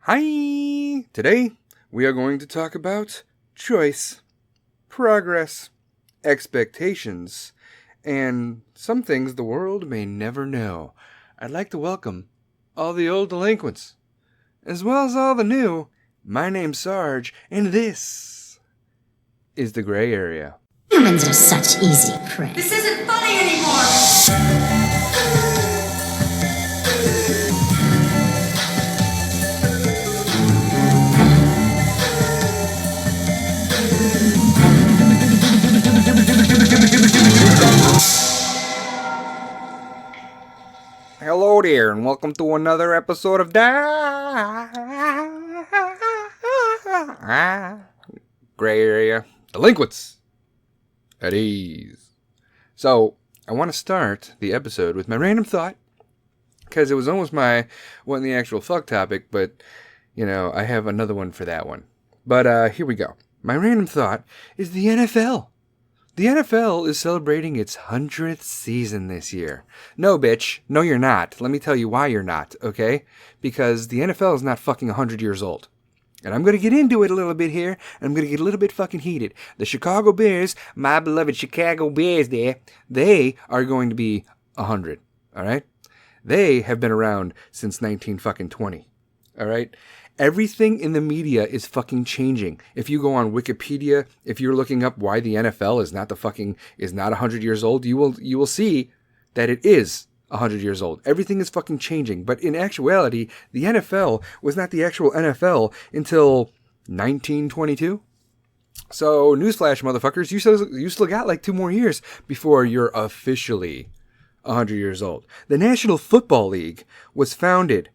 Hi! Today, we are going to talk about choice, progress, expectations, and some things the world may never know. I'd like to welcome all the old delinquents, as well as all the new. My name's Sarge, and this is the gray area. Humans are such easy prey. This isn't funny anymore! Hello there, and welcome to another episode of Gray Area Delinquents at Ease. So, I want to start the episode with my random thought, because it was almost wasn't the actual fuck topic, but, I have another one for that one. But, here we go. My random thought is the NFL. The NFL is celebrating its 100th season this year. No, bitch. No, you're not. Let me tell you why you're not, okay? Because the NFL is not fucking 100 years old. And I'm going to get into it a little bit here, and I'm going to get a little bit fucking heated. The Chicago Bears, my beloved Chicago Bears there, they are going to be 100, all right? They have been around since 1920, all right? Everything in the media is fucking changing. If you go on Wikipedia, if you're looking up why the NFL is not 100 years old, you will see that it is 100 years old. Everything is fucking changing. But in actuality, the NFL was not the actual NFL until 1922. So, newsflash, motherfuckers, you still got like 2 more years before you're officially 100 years old. The National Football League was founded.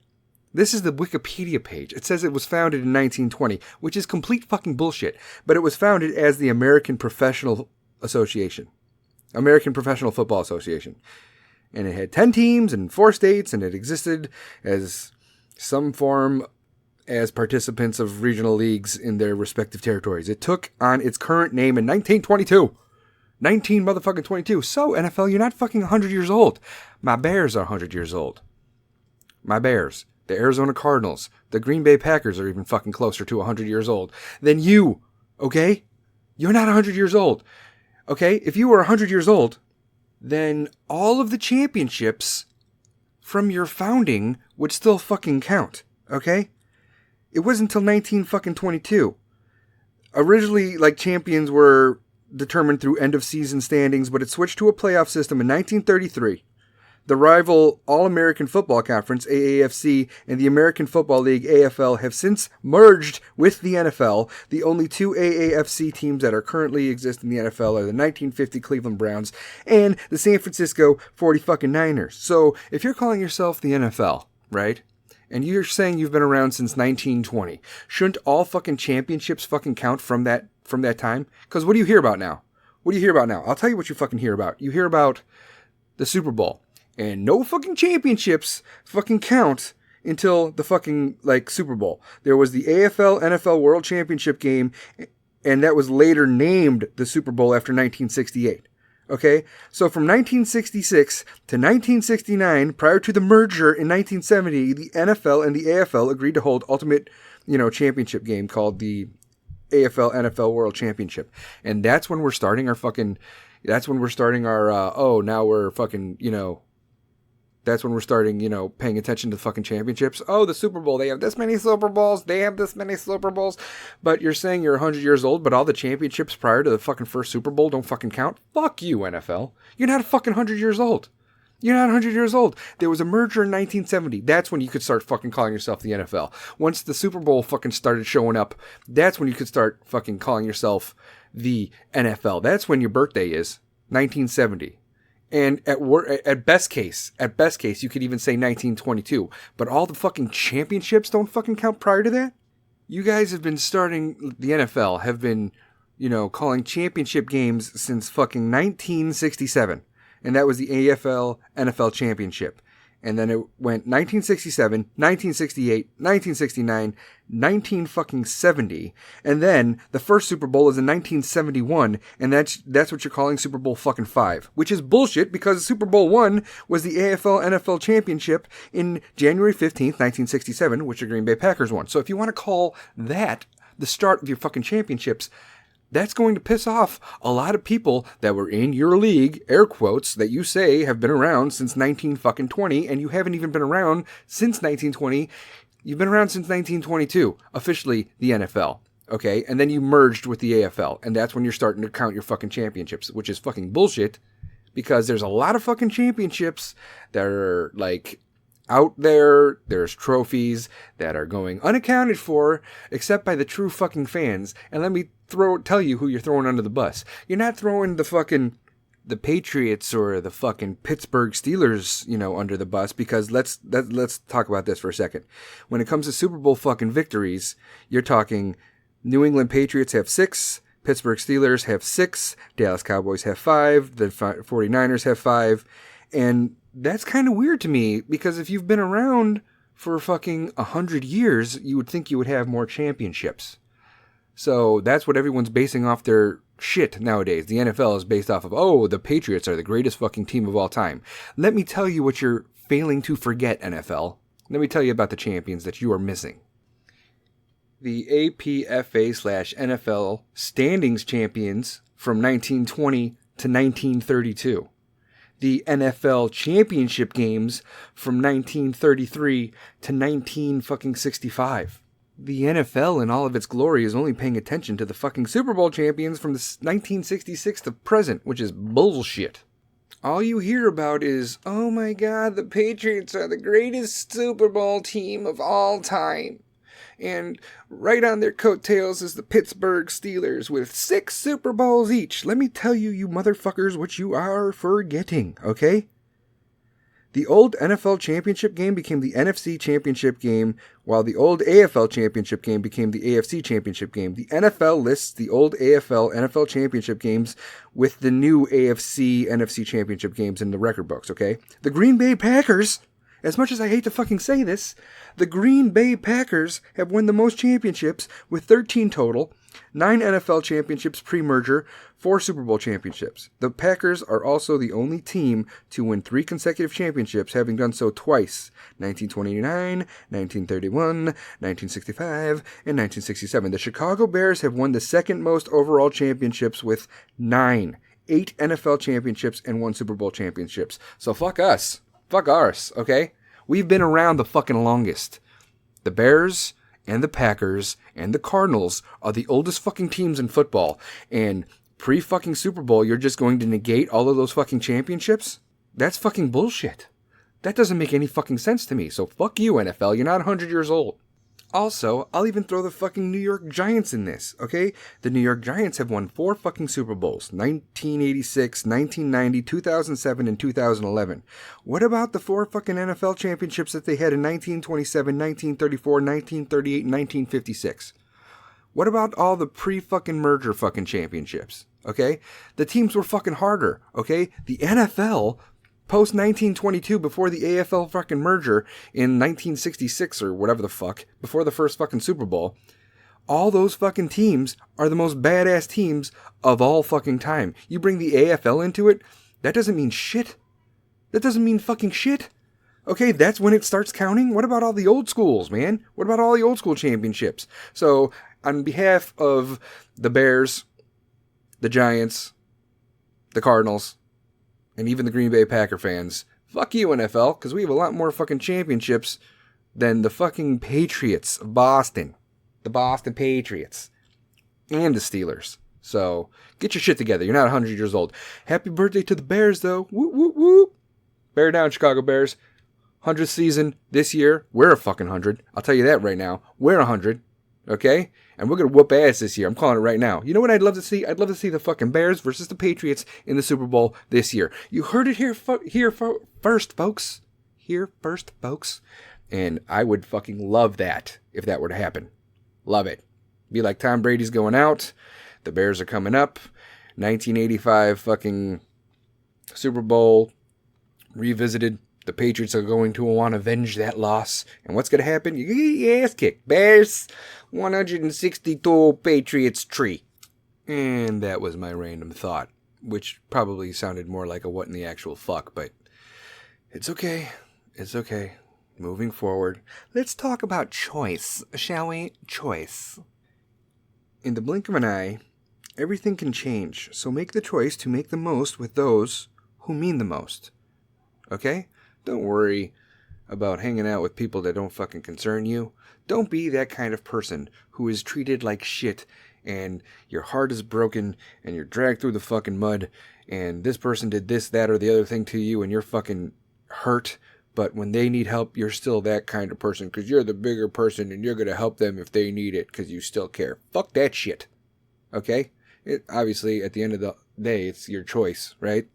This is the Wikipedia page. It says it was founded in 1920, which is complete fucking bullshit. But it was founded as the American Professional Association. American Professional Football Association. And it had 10 teams in 4 states, and it existed as some form as participants of regional leagues in their respective territories. It took on its current name in 1922. 19 motherfucking 22. So, NFL, you're not fucking 100 years old. My Bears are 100 years old. My Bears. The Arizona Cardinals, the Green Bay Packers are even fucking closer to 100 years old than you, okay? You're not 100 years old, okay? If you were 100 years old, then all of the championships from your founding would still fucking count, okay? It wasn't until 1922. Originally, champions were determined through end-of-season standings, but it switched to a playoff system in 1933. The rival All-American Football Conference, AAFC, and the American Football League, AFL, have since merged with the NFL. The only 2 AAFC teams that are currently exist in the NFL are the 1950 Cleveland Browns and the San Francisco 49ers. So, if you're calling yourself the NFL, right, and you're saying you've been around since 1920, shouldn't all fucking championships fucking count from that time? Because what do you hear about now? What do you hear about now? I'll tell you what you fucking hear about. You hear about the Super Bowl. And no fucking championships fucking count until the fucking, Super Bowl. There was the AFL NFL World Championship game, and that was later named the Super Bowl after 1968. Okay? So from 1966 to 1969, prior to the merger in 1970, the NFL and the AFL agreed to hold ultimate, championship game called the AFL NFL World Championship. And that's when we're starting our fucking, now we're fucking, that's when we're starting, paying attention to fucking championships. Oh, the Super Bowl. They have this many Super Bowls. They have this many Super Bowls. But you're saying you're 100 years old, but all the championships prior to the fucking first Super Bowl don't fucking count? Fuck you, NFL. You're not fucking 100 years old. You're not 100 years old. There was a merger in 1970. That's when you could start fucking calling yourself the NFL. Once the Super Bowl fucking started showing up, that's when you could start fucking calling yourself the NFL. That's when your birthday is, 1970. And at best case, you could even say 1922. But all the fucking championships don't fucking count prior to that? You guys have been starting, the NFL have been, calling championship games since fucking 1967. And that was the AFL NFL Championship. And then it went 1967, 1968, 1969, 1970. And then the first Super Bowl is in 1971. And that's what you're calling Super Bowl fucking 5. Which is bullshit because Super Bowl 1 was the AFL NFL Championship in January 15th, 1967, which the Green Bay Packers won. So if you want to call that the start of your fucking championships, that's going to piss off a lot of people that were in your league, air quotes, that you say have been around since 1920, and you haven't even been around since 1920. You've been around since 1922, officially the NFL, okay? And then you merged with the AFL, and that's when you're starting to count your fucking championships, which is fucking bullshit, because there's a lot of fucking championships that are, like, out there. There's trophies that are going unaccounted for, except by the true fucking fans. And let me tell you who you're throwing under the bus. You're not throwing the Patriots or the fucking Pittsburgh Steelers, under the bus, because let's talk about this for a second. When it comes to Super Bowl fucking victories, you're talking New England Patriots have 6, Pittsburgh Steelers have 6, Dallas Cowboys have 5, the 49ers have 5, and that's kind of weird to me, because if you've been around for fucking 100 years, you would think you would have more championships. So that's what everyone's basing off their shit nowadays. The NFL is based off of, the Patriots are the greatest fucking team of all time. Let me tell you what you're failing to forget, NFL. Let me tell you about the champions that you are missing. The APFA/NFL standings champions from 1920 to 1932. The NFL championship games from 1933 to 1965. The NFL in all of its glory is only paying attention to the fucking Super Bowl champions from 1966 to present, which is bullshit. All you hear about is, oh my god, the Patriots are the greatest Super Bowl team of all time. And right on their coattails is the Pittsburgh Steelers with 6 Super Bowls each. Let me tell you, you motherfuckers, what you are forgetting, okay? The old NFL championship game became the NFC championship game, while the old AFL championship game became the AFC championship game. The NFL lists the old AFL NFL championship games with the new AFC NFC championship games in the record books, okay? The Green Bay Packers, as much as I hate to fucking say this, the Green Bay Packers have won the most championships with 13 total, 9 NFL championships pre-merger, 4 Super Bowl championships. The Packers are also the only team to win 3 consecutive championships, having done so twice, 1929, 1931, 1965, and 1967. The Chicago Bears have won the second most overall championships with 9, 8 NFL championships and 1 Super Bowl championships. So fuck us. Fuck ours, okay? We've been around the fucking longest. The Bears and the Packers and the Cardinals are the oldest fucking teams in football. And pre-fucking Super Bowl, you're just going to negate all of those fucking championships? That's fucking bullshit. That doesn't make any fucking sense to me. So fuck you, NFL. You're not 100 years old. Also, I'll even throw the fucking New York Giants in this, okay? The New York Giants have won 4 fucking Super Bowls. 1986, 1990, 2007, and 2011. What about the 4 fucking NFL championships that they had in 1927, 1934, 1938, and 1956? What about all the pre-fucking merger fucking championships, okay? The teams were fucking harder, okay? The NFL post 1922, before the AFL fucking merger in 1966 or whatever the fuck, before the first fucking Super Bowl, all those fucking teams are the most badass teams of all fucking time. You bring the AFL into it, that doesn't mean shit. That doesn't mean fucking shit. Okay, that's when it starts counting. What about all the old schools, man? What about all the old school championships? So, on behalf of the Bears, the Giants, the Cardinals, and even the Green Bay Packer fans, fuck you, NFL, because we have a lot more fucking championships than the fucking Patriots of Boston. The Boston Patriots. And the Steelers. So, get your shit together. You're not 100 years old. Happy birthday to the Bears, though. Whoop, whoop, whoop. Bear down, Chicago Bears. 100th season this year. We're a fucking 100. I'll tell you that right now. We're 100. Okay? And we're going to whoop ass this year. I'm calling it right now. You know what I'd love to see? I'd love to see the fucking Bears versus the Patriots in the Super Bowl this year. You heard it here first, folks. Here first, folks. And I would fucking love that if that were to happen. Love it. Be like Tom Brady's going out. The Bears are coming up. 1985 fucking Super Bowl revisited. The Patriots are going to want to avenge that loss. And what's going to happen? You get your ass kicked. Bears, 162 Patriots tree. And that was my random thought, which probably sounded more like a what in the actual fuck, but it's okay. It's okay. Moving forward, let's talk about choice, shall we? Choice. In the blink of an eye, everything can change, so make the choice to make the most with those who mean the most. Okay? Don't worry about hanging out with people that don't fucking concern you. Don't be that kind of person who is treated like shit and your heart is broken and you're dragged through the fucking mud and this person did this, that, or the other thing to you and you're fucking hurt. But when they need help, you're still that kind of person because you're the bigger person and you're going to help them if they need it because you still care. Fuck that shit. Okay? Obviously, at the end of the day, it's your choice, right?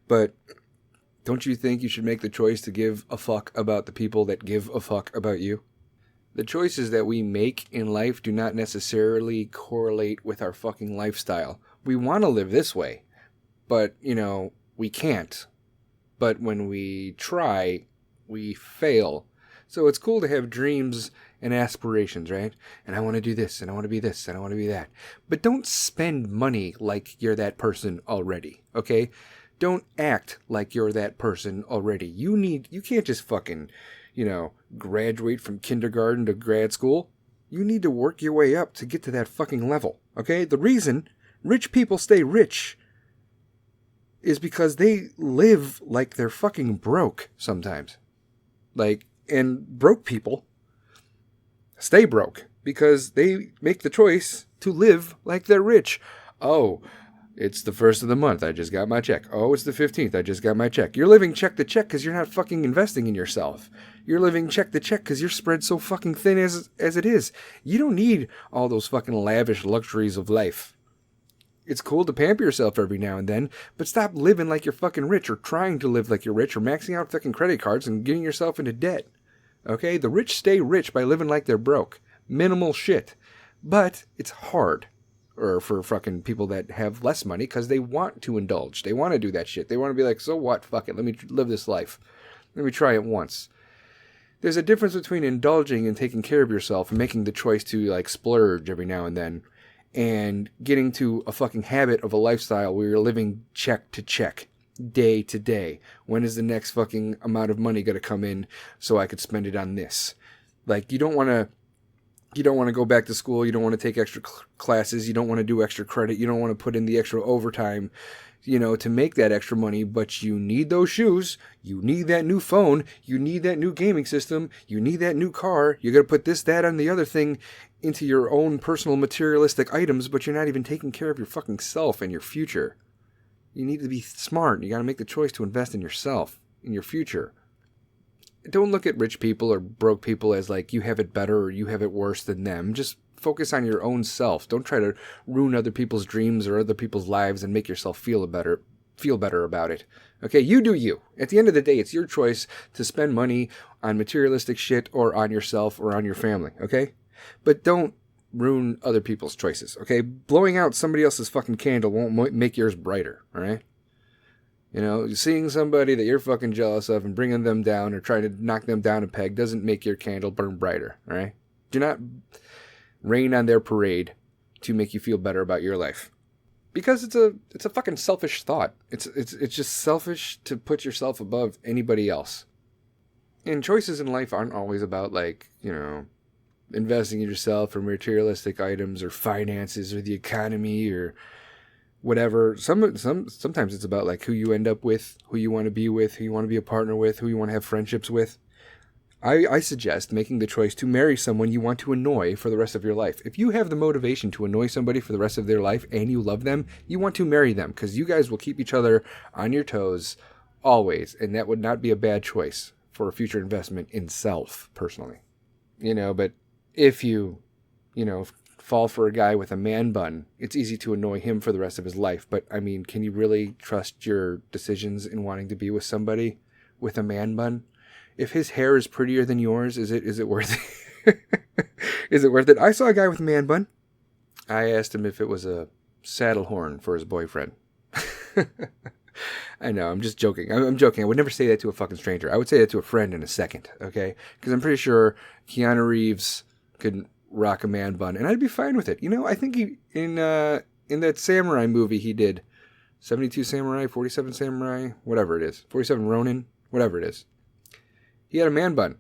But don't you think you should make the choice to give a fuck about the people that give a fuck about you? The choices that we make in life do not necessarily correlate with our fucking lifestyle. We want to live this way, but, we can't. But when we try, we fail. So it's cool to have dreams and aspirations, right? And I want to do this, and I want to be this, and I want to be that. But don't spend money like you're that person already, okay? Don't act like you're that person already. You can't just fucking, graduate from kindergarten to grad school. You need to work your way up to get to that fucking level, okay? The reason rich people stay rich is because they live like they're fucking broke sometimes. And broke people stay broke because they make the choice to live like they're rich. Oh, it's the 1st of the month. I just got my check. Oh, it's the 15th. I just got my check. You're living check to check because you're not fucking investing in yourself. You're living check to check because you're spread so fucking thin as it is. You don't need all those fucking lavish luxuries of life. It's cool to pamper yourself every now and then, but stop living like you're fucking rich or trying to live like you're rich or maxing out fucking credit cards and getting yourself into debt. Okay? The rich stay rich by living like they're broke. Minimal shit. But it's hard. Or for fucking people that have less money because they want to indulge. They want to do that shit. They want to be like, so what? Fuck it. Let me live this life. Let me try it once. There's a difference between indulging and taking care of yourself and making the choice to splurge every now and then and getting to a fucking habit of a lifestyle where you're living check to check, day to day. When is the next fucking amount of money going to come in so I could spend it on this? You don't want to go back to school. You don't want to take extra classes. You don't want to do extra credit. You don't want to put in the extra overtime, to make that extra money. But you need those shoes. You need that new phone. You need that new gaming system. You need that new car. You got to put this, that, and the other thing into your own personal materialistic items, but you're not even taking care of your fucking self and your future. You need to be smart. You got to make the choice to invest in yourself, in your future. Don't look at rich people or broke people as you have it better or you have it worse than them. Just focus on your own self. Don't try to ruin other people's dreams or other people's lives and make yourself feel better about it. Okay, you do you. At the end of the day, it's your choice to spend money on materialistic shit or on yourself or on your family, okay? But don't ruin other people's choices, okay? Blowing out somebody else's fucking candle won't make yours brighter, all right? Seeing somebody that you're fucking jealous of and bringing them down or trying to knock them down a peg doesn't make your candle burn brighter, all right? Do not rain on their parade to make you feel better about your life. Because it's a fucking selfish thought. It's just selfish to put yourself above anybody else. And choices in life aren't always about investing in yourself or materialistic items or finances or the economy or whatever. Sometimes it's about who you end up with, who you want to be with, who you want to be a partner with, who you want to have friendships with. I suggest making the choice to marry someone you want to annoy for the rest of your life. If you have the motivation to annoy somebody for the rest of their life and you love them, you want to marry them because you guys will keep each other on your toes always, and that would not be a bad choice for a future investment in self, personally. But if you fall for a guy with a man bun, it's easy to annoy him for the rest of his life. But, can you really trust your decisions in wanting to be with somebody with a man bun? If his hair is prettier than yours, is it worth it? Is it worth it? I saw a guy with a man bun. I asked him if it was a saddle horn for his boyfriend. I know, I'm just joking. I'm joking. I would never say that to a fucking stranger. I would say that to a friend in a second, okay? Because I'm pretty sure Keanu Reeves could rock a man bun, and I'd be fine with it. You know, I think he in that samurai movie he did, 72 Samurai, 47 Samurai, whatever it is, 47 Ronin, whatever it is. He had a man bun,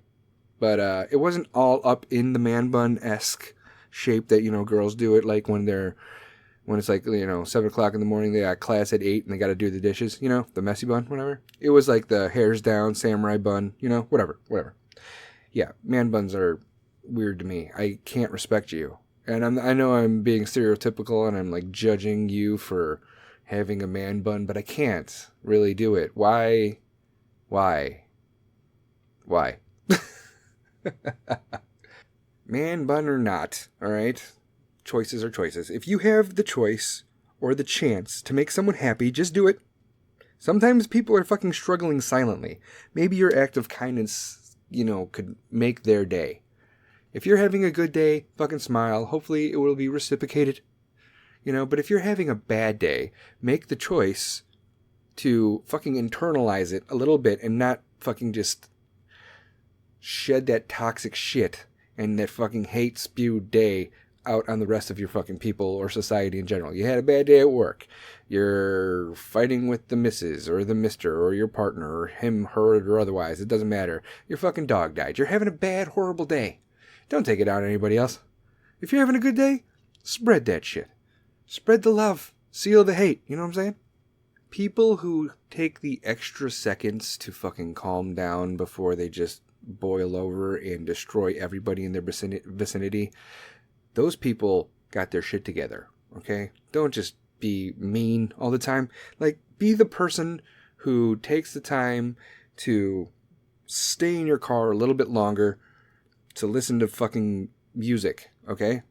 but it wasn't all up in the man bun-esque shape that, you know, girls do it, like when it's like, you know, 7 o'clock in the morning, they got class at 8 and they got to do the dishes, you know, the messy bun, whatever. It was like the hairs down samurai bun, you know, whatever. Yeah, man buns are weird to me. I can't respect you. And I know I'm being stereotypical and I'm like judging you for having a man bun, but I can't really do it. Why? Man bun or not, all right? Choices are choices. If you have the choice or the chance to make someone happy, just do it. Sometimes people are fucking struggling silently. Maybe your act of kindness, you know, could make their day. If you're having a good day, fucking smile. Hopefully it will be reciprocated. You know, but if you're having a bad day, make the choice to fucking internalize it a little bit and not fucking just shed that toxic shit and that fucking hate spewed day out on the rest of your fucking people or society in general. You had a bad day at work. You're fighting with the missus or the mister or your partner or him, her, or otherwise. It doesn't matter. Your fucking dog died. You're having a bad, horrible day. Don't take it out on anybody else. If you're having a good day, spread that shit. Spread the love. Seal the hate. You know what I'm saying? People who take the extra seconds to fucking calm down before they just boil over and destroy everybody in their vicinity, those people got their shit together, okay? Don't just be mean all the time. Like, be the person who takes the time to stay in your car a little bit longer to listen to fucking music, okay?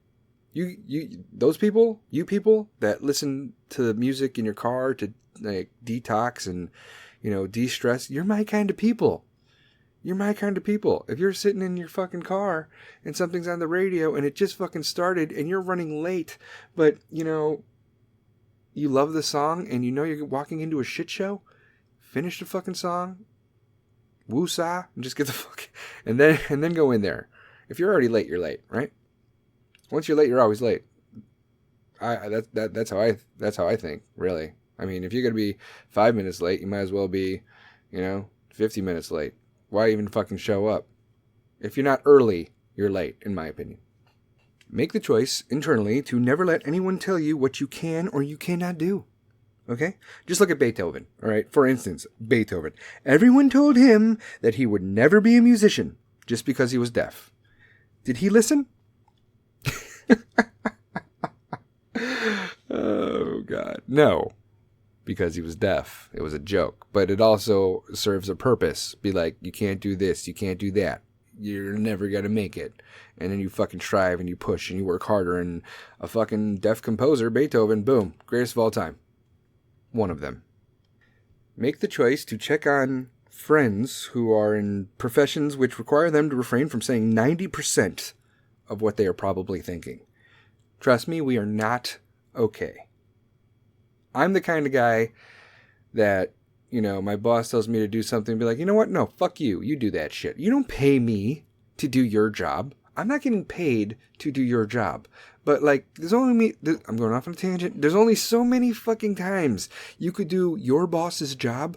Those people, you people that listen to music in your car to like detox and, you know, de-stress, you're my kind of people. You're my kind of people. If you're sitting in your fucking car and something's on the radio and it just fucking started and you're running late, but, you know, you love the song and you know you're walking into a shit show, finish the fucking song, woo-sa, and just get the fuck, and then go in there. If you're already late, you're late, right? Once you're late, you're always late. That's how I think, really. I mean, if you're gonna be 5 minutes late, you might as well be, you know, 50 minutes late. Why even fucking show up? If you're not early, you're late, in my opinion. Make the choice internally to never let anyone tell you what you can or you cannot do. Okay? Just look at Beethoven, all right? For instance, Beethoven. Everyone told him that he would never be a musician just because he was deaf. Did he listen? Oh, God. No. Because he was deaf. It was a joke. But it also serves a purpose. Be like, you can't do this, you can't do that. You're never going to make it. And then you fucking strive and you push and you work harder. And a fucking deaf composer, Beethoven, boom, greatest of all time. One of them. Make the choice to check on friends who are in professions which require them to refrain from saying 90% of what they are probably thinking. Trust me, we are not okay. I'm the kind of guy that, you know, my boss tells me to do something and be like, you know what? No, fuck you. You do that shit. You don't pay me to do your job. I'm not getting paid to do your job. But, like, I'm going off on a tangent. There's only so many fucking times you could do your boss's job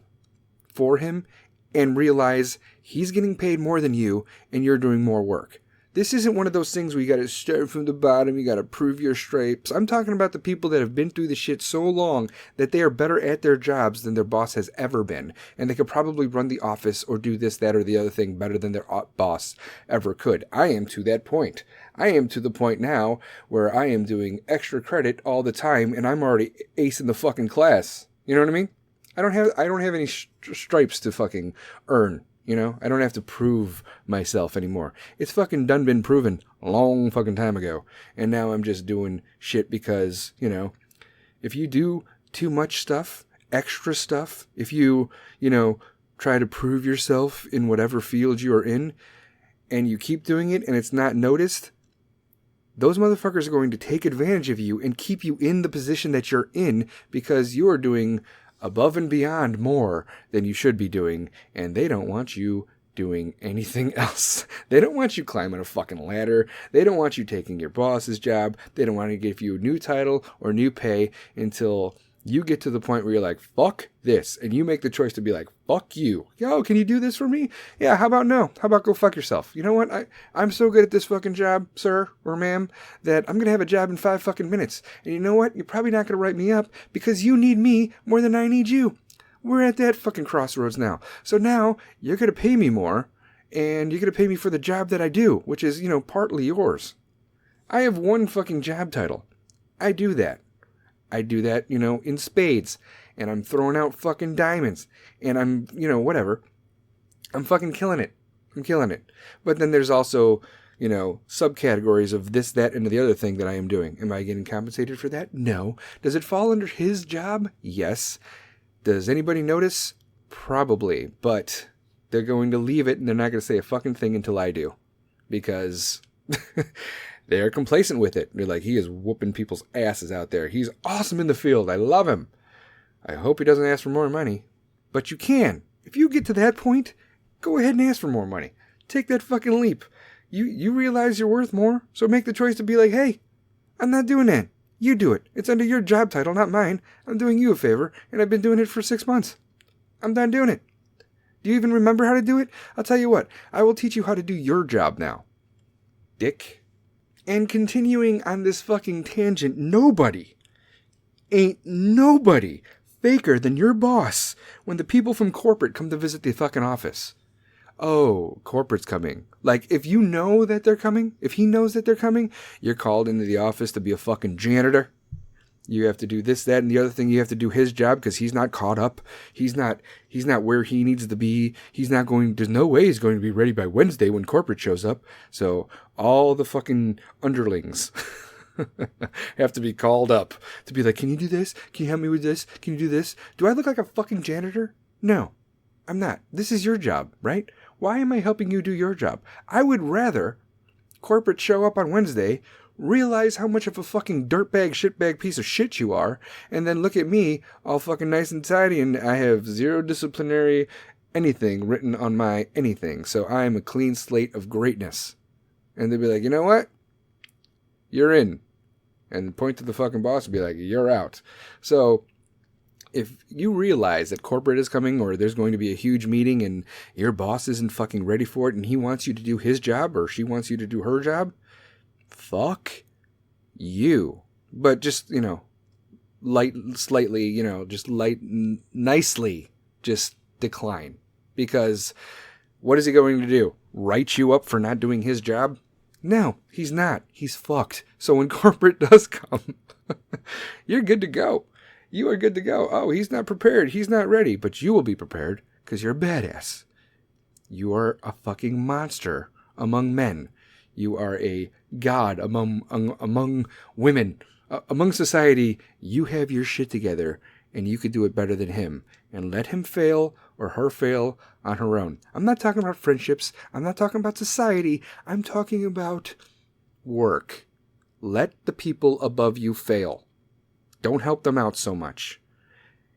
for him and realize he's getting paid more than you and you're doing more work. This isn't one of those things where you got to start from the bottom, you got to prove your stripes. I'm talking about the people that have been through the shit so long that they are better at their jobs than their boss has ever been. And they could probably run the office or do this, that, or the other thing better than their boss ever could. I am to that point. I am to the point now where I am doing extra credit all the time and I'm already acing the fucking class. You know what I mean? I don't have any stripes to fucking earn. You know, I don't have to prove myself anymore. It's fucking done been proven a long fucking time ago. And now I'm just doing shit because, you know, if you do too much stuff, extra stuff, if you, you know, try to prove yourself in whatever field you are in, and you keep doing it and it's not noticed, those motherfuckers are going to take advantage of you and keep you in the position that you're in because you're doing above and beyond more than you should be doing, and they don't want you doing anything else. They don't want you climbing a fucking ladder. They don't want you taking your boss's job. They don't want to give you a new title or new pay until you get to the point where you're like, fuck this. And you make the choice to be like, fuck you. Yo, can you do this for me? Yeah, how about no? How about go fuck yourself? You know what? I'm so good at this fucking job, sir or ma'am, that I'm going to have a job in 5 fucking minutes. And you know what? You're probably not going to write me up because you need me more than I need you. We're at that fucking crossroads now. So now you're going to pay me more and you're going to pay me for the job that I do, which is, partly yours. I have one fucking job title. I do that. In spades, and I'm throwing out fucking diamonds, and I'm, whatever. I'm fucking killing it. I'm killing it. But then there's also, subcategories of this, that, and the other thing that I am doing. Am I getting compensated for that? No. Does it fall under his job? Yes. Does anybody notice? Probably. But they're going to leave it, and they're not going to say a fucking thing until I do. Because they're complacent with it. They're like, he is whooping people's asses out there. He's awesome in the field. I love him. I hope he doesn't ask for more money. But you can. If you get to that point, go ahead and ask for more money. Take that fucking leap. You realize you're worth more, so make the choice to be like, hey, I'm not doing that. You do it. It's under your job title, not mine. I'm doing you a favor, and I've been doing it for 6 months. I'm done doing it. Do you even remember how to do it? I'll tell you what. I will teach you how to do your job now. Dick. And continuing on this fucking tangent, ain't nobody faker than your boss when the people from corporate come to visit the fucking office. Oh, corporate's coming. Like, if you know that they're coming, if he knows that they're coming, you're called into the office to be a fucking janitor. You have to do this, that, and the other thing. You have to do his job because he's not caught up. He's not where he needs to be. There's no way he's going to be ready by Wednesday when corporate shows up. So all the fucking underlings have to be called up to be like, can you do this? Can you help me with this? Can you do this? Do I look like a fucking janitor? No, I'm not. This is your job, right? Why am I helping you do your job? I would rather corporate show up on Wednesday, realize how much of a fucking dirtbag, shitbag piece of shit you are, and then look at me all fucking nice and tidy, and I have zero disciplinary anything written on my anything. So I am a clean slate of greatness. And they'd be like, you know what? You're in. And point to the fucking boss and be like, you're out. So if you realize that corporate is coming or there's going to be a huge meeting and your boss isn't fucking ready for it and he wants you to do his job or she wants you to do her job, fuck you. But just, nicely just decline. Because what is he going to do? Write you up for not doing his job? No, he's not. He's fucked. So when corporate does come, you're good to go. You are good to go. Oh, he's not prepared. He's not ready. But you will be prepared because you're a badass. You are a fucking monster among men. You are a god among women. Among society, you have your shit together and you could do it better than him. And let him fail or her fail on her own. I'm not talking about friendships. I'm not talking about society. I'm talking about work. Let the people above you fail. Don't help them out so much.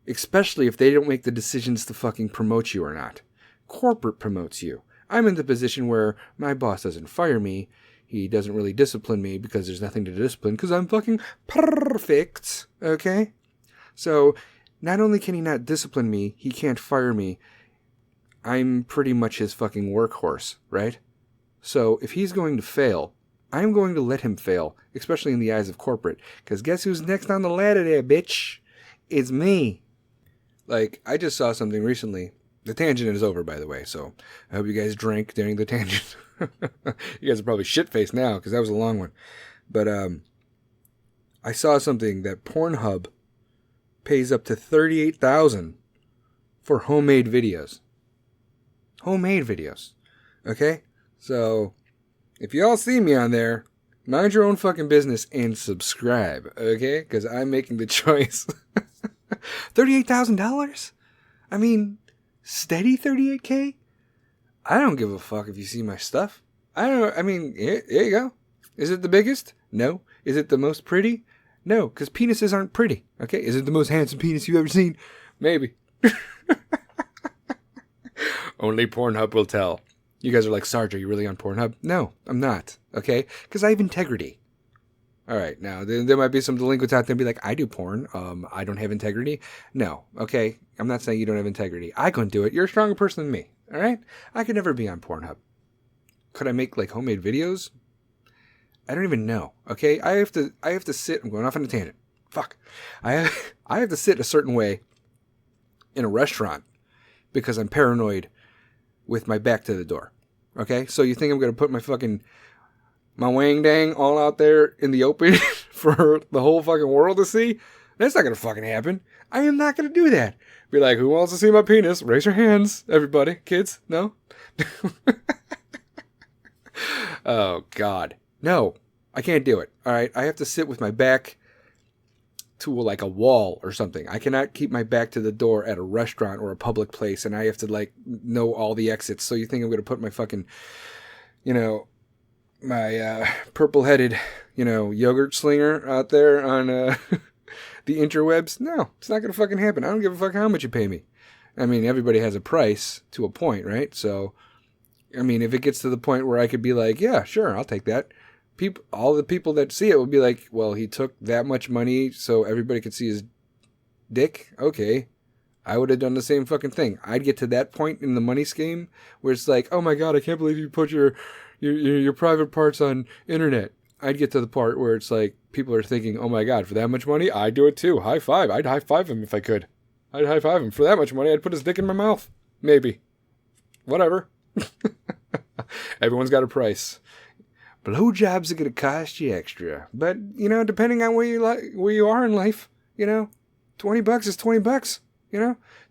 Especially if they don't make the decisions to fucking promote you or not. Corporate promotes you. I'm in the position where my boss doesn't fire me. He doesn't really discipline me because there's nothing to discipline because I'm fucking perfect. Okay? So, not only can he not discipline me, he can't fire me. I'm pretty much his fucking workhorse, right? So, if he's going to fail, I'm going to let him fail, especially in the eyes of corporate. Because guess who's next on the ladder there, bitch? It's me. Like, I just saw something recently. The tangent is over, by the way, so I hope you guys drank during the tangent. You guys are probably shit-faced now, because that was a long one. But I saw something that Pornhub pays up to $38,000 for homemade videos. Homemade videos. Okay? So, if you all see me on there, mind your own fucking business and subscribe, okay? Because I'm making the choice. $38,000? I mean, steady $38K? I don't give a fuck if you see my stuff. Here you go. Is it the biggest? No. Is it the most pretty? No, because penises aren't pretty, okay? Is it the most handsome penis you've ever seen? Maybe. Only Pornhub will tell. You guys are like, Sarge, are you really on Pornhub? No, I'm not. Okay? Because I have integrity. All right. Now, there might be some delinquents out there and be like, I do porn. I don't have integrity. No. Okay? I'm not saying you don't have integrity. I couldn't do it. You're a stronger person than me. All right? I could never be on Pornhub. Could I make, like, homemade videos? I don't even know. Okay? I have to sit. I'm going off on a tangent. Fuck. I have to sit a certain way in a restaurant because I'm paranoid with my back to the door. Okay? So you think I'm going to put my wang dang all out there in the open for the whole fucking world to see? That's not going to fucking happen. I am not going to do that. Be like, who wants to see my penis? Raise your hands, everybody. Kids? No? Oh, God. No. I can't do it. All right? I have to sit with my back to like a wall or something. I cannot keep my back to the door at a restaurant or a public place, and I have to like know all the exits. So you think I'm going to put my fucking, my purple-headed, yogurt slinger out there on the interwebs? No, it's not going to fucking happen. I don't give a fuck how much you pay me. I mean, everybody has a price to a point, right? So, I mean, if it gets to the point where I could be like, yeah, sure, I'll take that. All the people that see it will be like, well, he took that much money so everybody could see his dick. Okay. I would have done the same fucking thing. I'd get to that point in the money scheme where it's like, oh my God, I can't believe you put your private parts on internet. I'd get to the part where it's like, people are thinking, oh my God, for that much money, I'd do it too. High five. I'd high five him if I could. I'd high five him. For that much money, I'd put his dick in my mouth. Maybe. Whatever. Everyone's got a price. Blowjobs are going to cost you extra. But, depending on where you are in life, $20 is $20,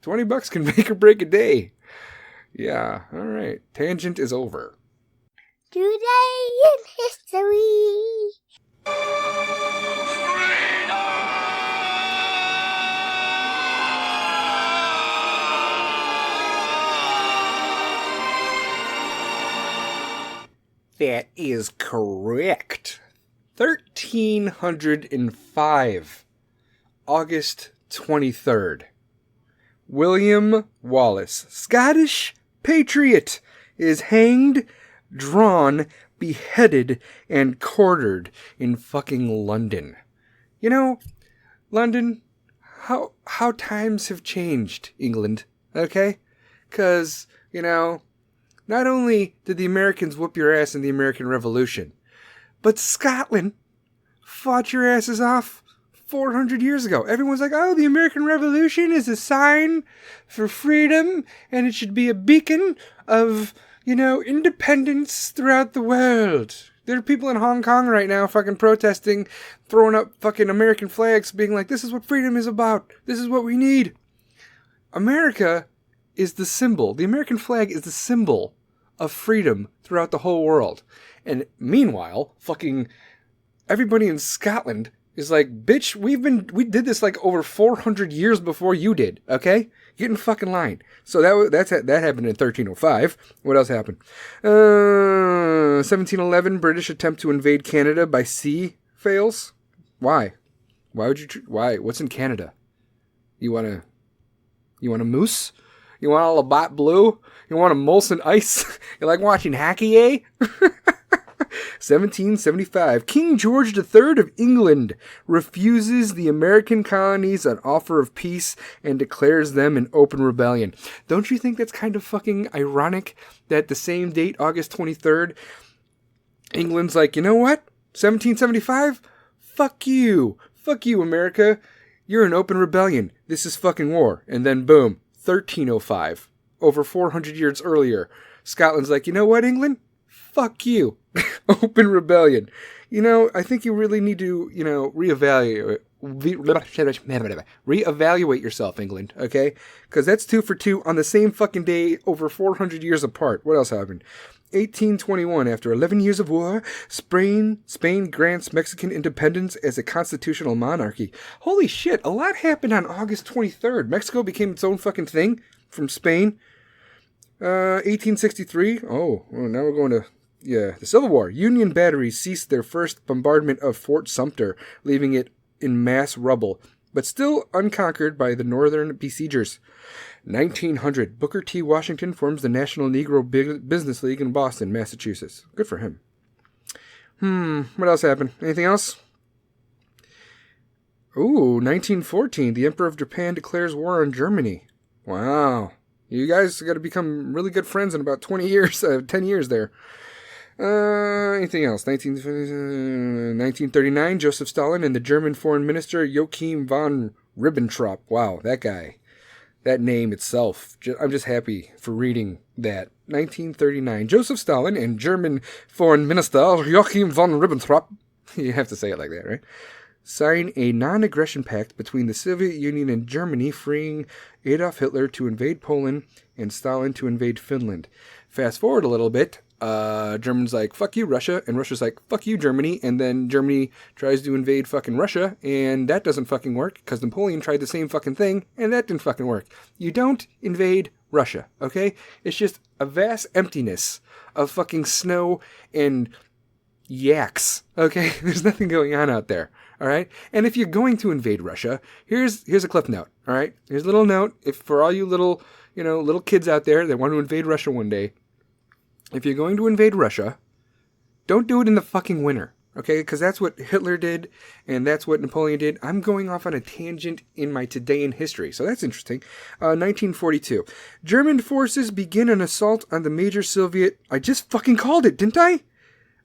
$20 can make or break a day. Yeah, all right. Tangent is over. Today in history. That is correct. 1305, August 23rd. William Wallace, Scottish patriot, is hanged, drawn, beheaded, and quartered in fucking London. London, how times have changed, England, okay? 'Cause, not only did the Americans whoop your ass in the American Revolution, but Scotland fought your asses off 400 years ago. Everyone's like, oh, the American Revolution is a sign for freedom, and it should be a beacon of, independence throughout the world. There are people in Hong Kong right now fucking protesting, throwing up fucking American flags, being like, this is what freedom is about. This is what we need. America is the symbol. The American flag is the symbol of freedom throughout the whole world. And meanwhile, fucking everybody in Scotland is like, bitch, we did this like over 400 years before you did, okay? Get in fucking line. So that happened in 1305. What else happened? 1711, British attempt to invade Canada by sea fails. Why? Why would you? Why? What's in Canada? You want a moose? You want a Labatt Blue? You want a Molson Ice? You like watching hockey, eh? 1775. King George III of England refuses the American colonies an offer of peace and declares them in open rebellion. Don't you think that's kind of fucking ironic that the same date, August 23rd, England's like, you know what? 1775? Fuck you. Fuck you, America. You're in open rebellion. This is fucking war. And then boom, 1305. Over 400 years earlier, Scotland's like, you know what, England? Fuck you. Open rebellion. I think you really need to, reevaluate yourself, England, okay? Because that's 2 for 2 on the same fucking day over 400 years apart. What else happened? 1821, after 11 years of war, Spain grants Mexican independence as a constitutional monarchy. Holy shit, a lot happened on August 23rd. Mexico became its own fucking thing from Spain. 1863, now we're going to, the Civil War. Union batteries ceased their first bombardment of Fort Sumter, leaving it in mass rubble. but still unconquered by the northern besiegers. 1900, Booker T. Washington forms the National Negro Business League in Boston, Massachusetts. Good for him. What else happened? Anything else? Ooh, 1914, the Emperor of Japan declares war on Germany. Wow. You guys got to become really good friends in about 20 years, 10 years there. Anything else? 1939, Joseph Stalin and the German Foreign Minister Joachim von Ribbentrop. Wow, that guy. That name itself. I'm just happy for reading that. 1939, Joseph Stalin and German Foreign Minister Joachim von Ribbentrop. You have to say it like that, right? Sign a non-aggression pact between the Soviet Union and Germany, freeing Adolf Hitler to invade Poland and Stalin to invade Finland. Fast forward a little bit, Germany's like, fuck you, Russia, and Russia's like, fuck you, Germany, and then Germany tries to invade fucking Russia, and that doesn't fucking work, because Napoleon tried the same fucking thing, and that didn't fucking work. You don't invade Russia, okay? It's just a vast emptiness of fucking snow and yaks, okay? There's nothing going on out there. All right. And if you're going to invade Russia, here's a cliff note. All right. Here's a little note. If for all you little kids out there that want to invade Russia one day, if you're going to invade Russia, don't do it in the fucking winter. Okay. Because that's what Hitler did. And that's what Napoleon did. I'm going off on a tangent in my today in history. So that's interesting. 1942. German forces begin an assault on the major Soviet. I just fucking called it, didn't I?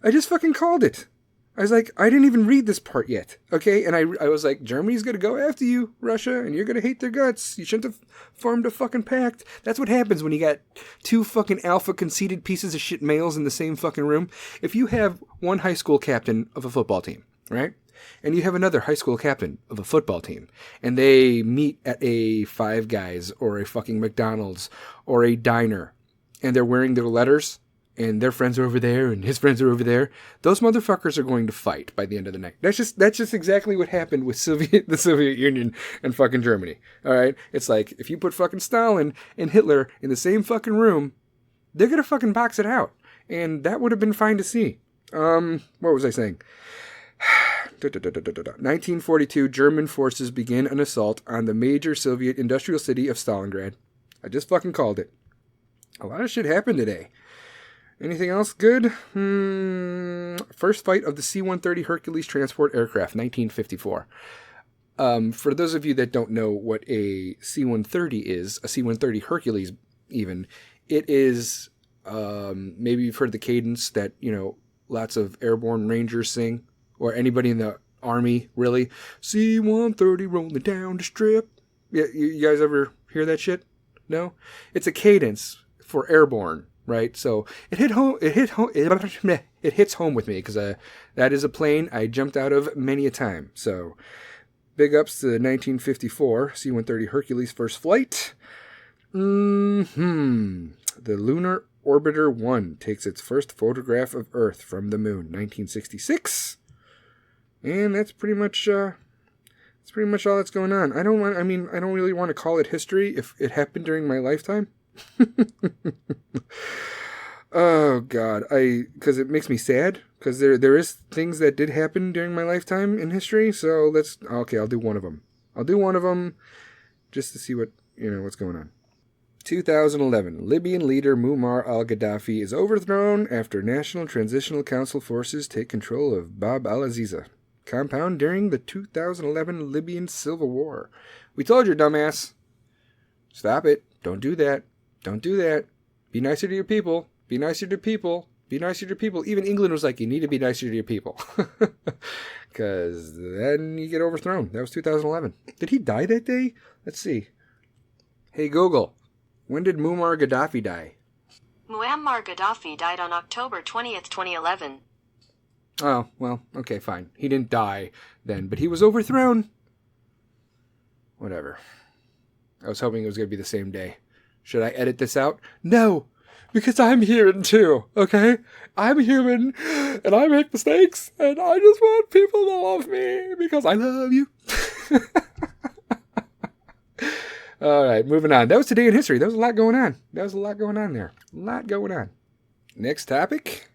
I just fucking called it. I was like, I didn't even read this part yet, okay? And I was like, Germany's going to go after you, Russia, and you're going to hate their guts. You shouldn't have formed a fucking pact. That's what happens when you got two fucking alpha conceited pieces of shit males in the same fucking room. If you have one high school captain of a football team, right? And you have another high school captain of a football team, and they meet at a Five Guys or a fucking McDonald's or a diner, and they're wearing their letters, and their friends are over there, and his friends are over there. Those motherfuckers are going to fight by the end of the night. That's just exactly what happened with the Soviet Union and fucking Germany. All right, it's like if you put fucking Stalin and Hitler in the same fucking room, they're gonna fucking box it out, and that would have been fine to see. What was I saying? 1942, German forces begin an assault on the major Soviet industrial city of Stalingrad. I just fucking called it. A lot of shit happened today. Anything else good? First fight of the C-130 Hercules transport aircraft, 1954. For those of you that don't know what a C-130 is, a C-130 Hercules even, it is, maybe you've heard the cadence that, lots of airborne rangers sing, or anybody in the Army, really. C-130 rolling down the strip. Yeah, you guys ever hear that shit? No? It's a cadence for airborne. Right, so it hits home with me because that is a plane I jumped out of many a time. So, big ups to the 1954 C-130 Hercules first flight. The Lunar Orbiter 1 takes its first photograph of Earth from the moon, 1966, and that's pretty much all that's going on. I don't really want to call it history if it happened during my lifetime. Oh God, because it makes me sad, because there is things that did happen during my lifetime in history, so I'll do one of them. I'll do one of them just to see what's going on. 2011, Libyan leader Muammar al-Gaddafi is overthrown after National Transitional Council forces take control of Bab al-Aziza compound during the 2011 Libyan civil war. We told you, dumbass. Stop it. Don't do that. Don't do that. Be nicer to your people. Be nicer to people. Be nicer to people. Even England was like, you need to be nicer to your people. Because then you get overthrown. That was 2011. Did he die that day? Let's see. Hey, Google. When did Muammar Gaddafi die? Muammar Gaddafi died on October 20th, 2011. Oh, well, okay, fine. He didn't die then, but he was overthrown. Whatever. I was hoping it was going to be the same day. Should I edit this out? No, because I'm human too, okay? I'm human, and I make mistakes, and I just want people to love me, because I love you. All right, moving on. That was Today in History. There was a lot going on. There. A lot going on. Next topic,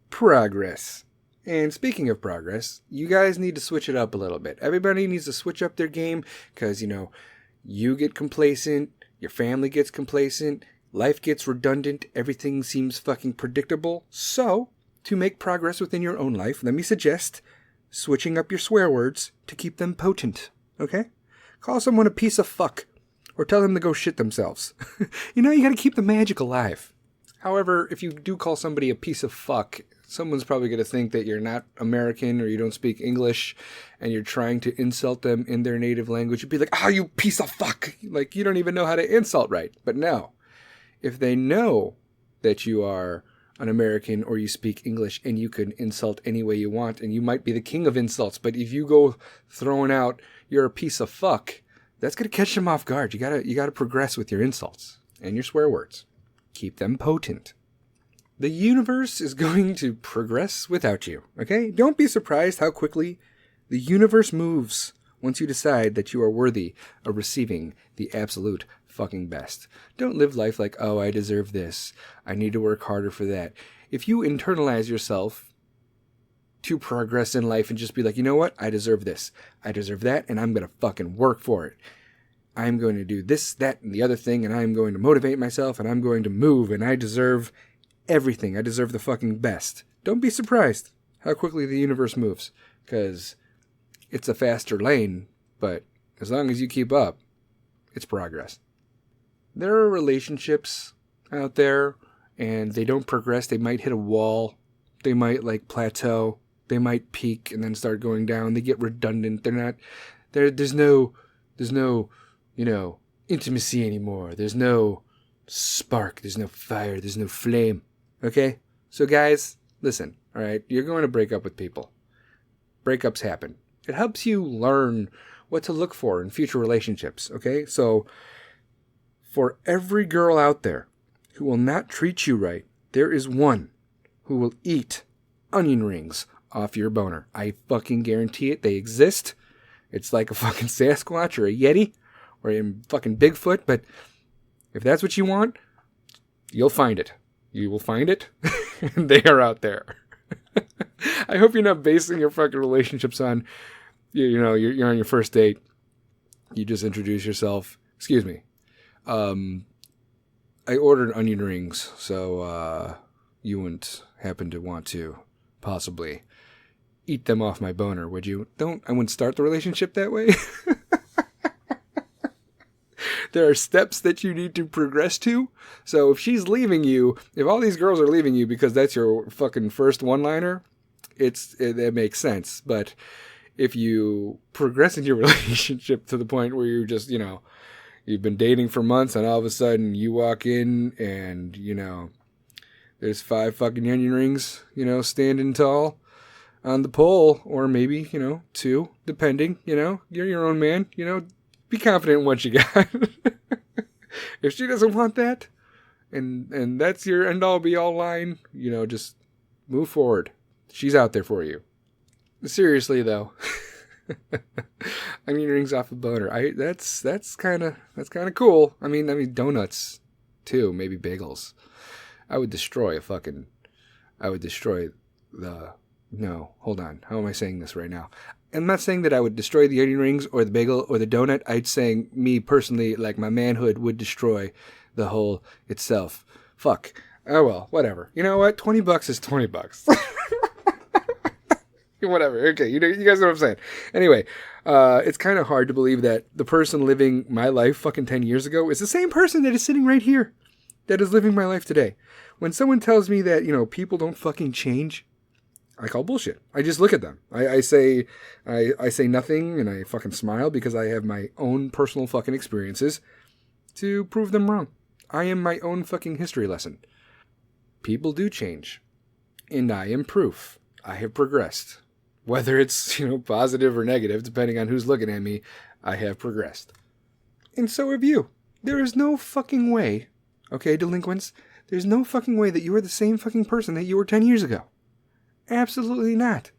progress. And speaking of progress, you guys need to switch it up a little bit. Everybody needs to switch up their game because, you get complacent, your family gets complacent, life gets redundant, everything seems fucking predictable. So, to make progress within your own life, let me suggest switching up your swear words to keep them potent, okay? Call someone a piece of fuck, or tell them to go shit themselves. You gotta keep the magic alive. However, if you do call somebody a piece of fuck, someone's probably going to think that you're not American or you don't speak English and you're trying to insult them in their native language. You'd be like, oh, you piece of fuck. Like, you don't even know how to insult right. But no, if they know that you are an American or you speak English and you can insult any way you want and you might be the king of insults, but if you go throwing out, you're a piece of fuck, that's going to catch them off guard. You gotta progress with your insults and your swear words. Keep them potent. The universe is going to progress without you, okay? Don't be surprised how quickly the universe moves once you decide that you are worthy of receiving the absolute fucking best. Don't live life like, oh, I deserve this. I need to work harder for that. If you internalize yourself to progress in life and just be like, you know what? I deserve this. I deserve that, and I'm going to fucking work for it. I'm going to do this, that, and the other thing, and I'm going to motivate myself, and I'm going to move, and I deserve everything. I deserve the fucking best. Don't be surprised how quickly the universe moves, because it's a faster lane, but as long as you keep up, it's progress. There are relationships out there, and they don't progress. They might hit a wall. They might, plateau. They might peak and then start going down. They get redundant. There's no, intimacy anymore. There's no spark. There's no fire. There's no flame. Okay? So guys, listen, all right? You're going to break up with people. Breakups happen. It helps you learn what to look for in future relationships, okay? So for every girl out there who will not treat you right, there is one who will eat onion rings off your boner. I fucking guarantee it. They exist. It's like a fucking Sasquatch or a Yeti or a fucking Bigfoot, but if that's what you want, you'll find it. You will find it, and they are out there. I hope you're not basing your fucking relationships on, you're on your first date. You just introduce yourself. Excuse me. I ordered onion rings, so you wouldn't happen to want to possibly eat them off my boner, would you? I wouldn't start the relationship that way. There are steps that you need to progress to. So if she's leaving you, if all these girls are leaving you because that's your fucking first one-liner, it makes sense. But if you progress in your relationship to the point where you're just, you've been dating for months and all of a sudden you walk in and, there's 5 fucking onion rings, standing tall on the pole, or maybe, 2, depending, you're your own man, be confident in what you got. If she doesn't want that, and that's your end-all be-all line, just move forward. She's out there for you. Seriously, though. Onion rings off a boner. That's kind of cool. I mean donuts too, maybe bagels. I would destroy no, hold on. How am I saying this right now? I'm not saying that I would destroy the onion rings or the bagel or the donut. I'd saying me personally, like my manhood would destroy the whole itself. Fuck. Oh well, whatever. You know what? $20 is $20. Whatever. Okay, you guys know what I'm saying. Anyway, it's kind of hard to believe that the person living my life fucking 10 years ago is the same person that is sitting right here that is living my life today. When someone tells me that, people don't fucking change, I call bullshit. I just look at them. I say nothing and I fucking smile because I have my own personal fucking experiences to prove them wrong. I am my own fucking history lesson. People do change. And I am proof. I have progressed. Whether it's, positive or negative, depending on who's looking at me, I have progressed. And so have you. There is no fucking way, okay, delinquents, there's no fucking way that you are the same fucking person that you were 10 years ago. Absolutely not.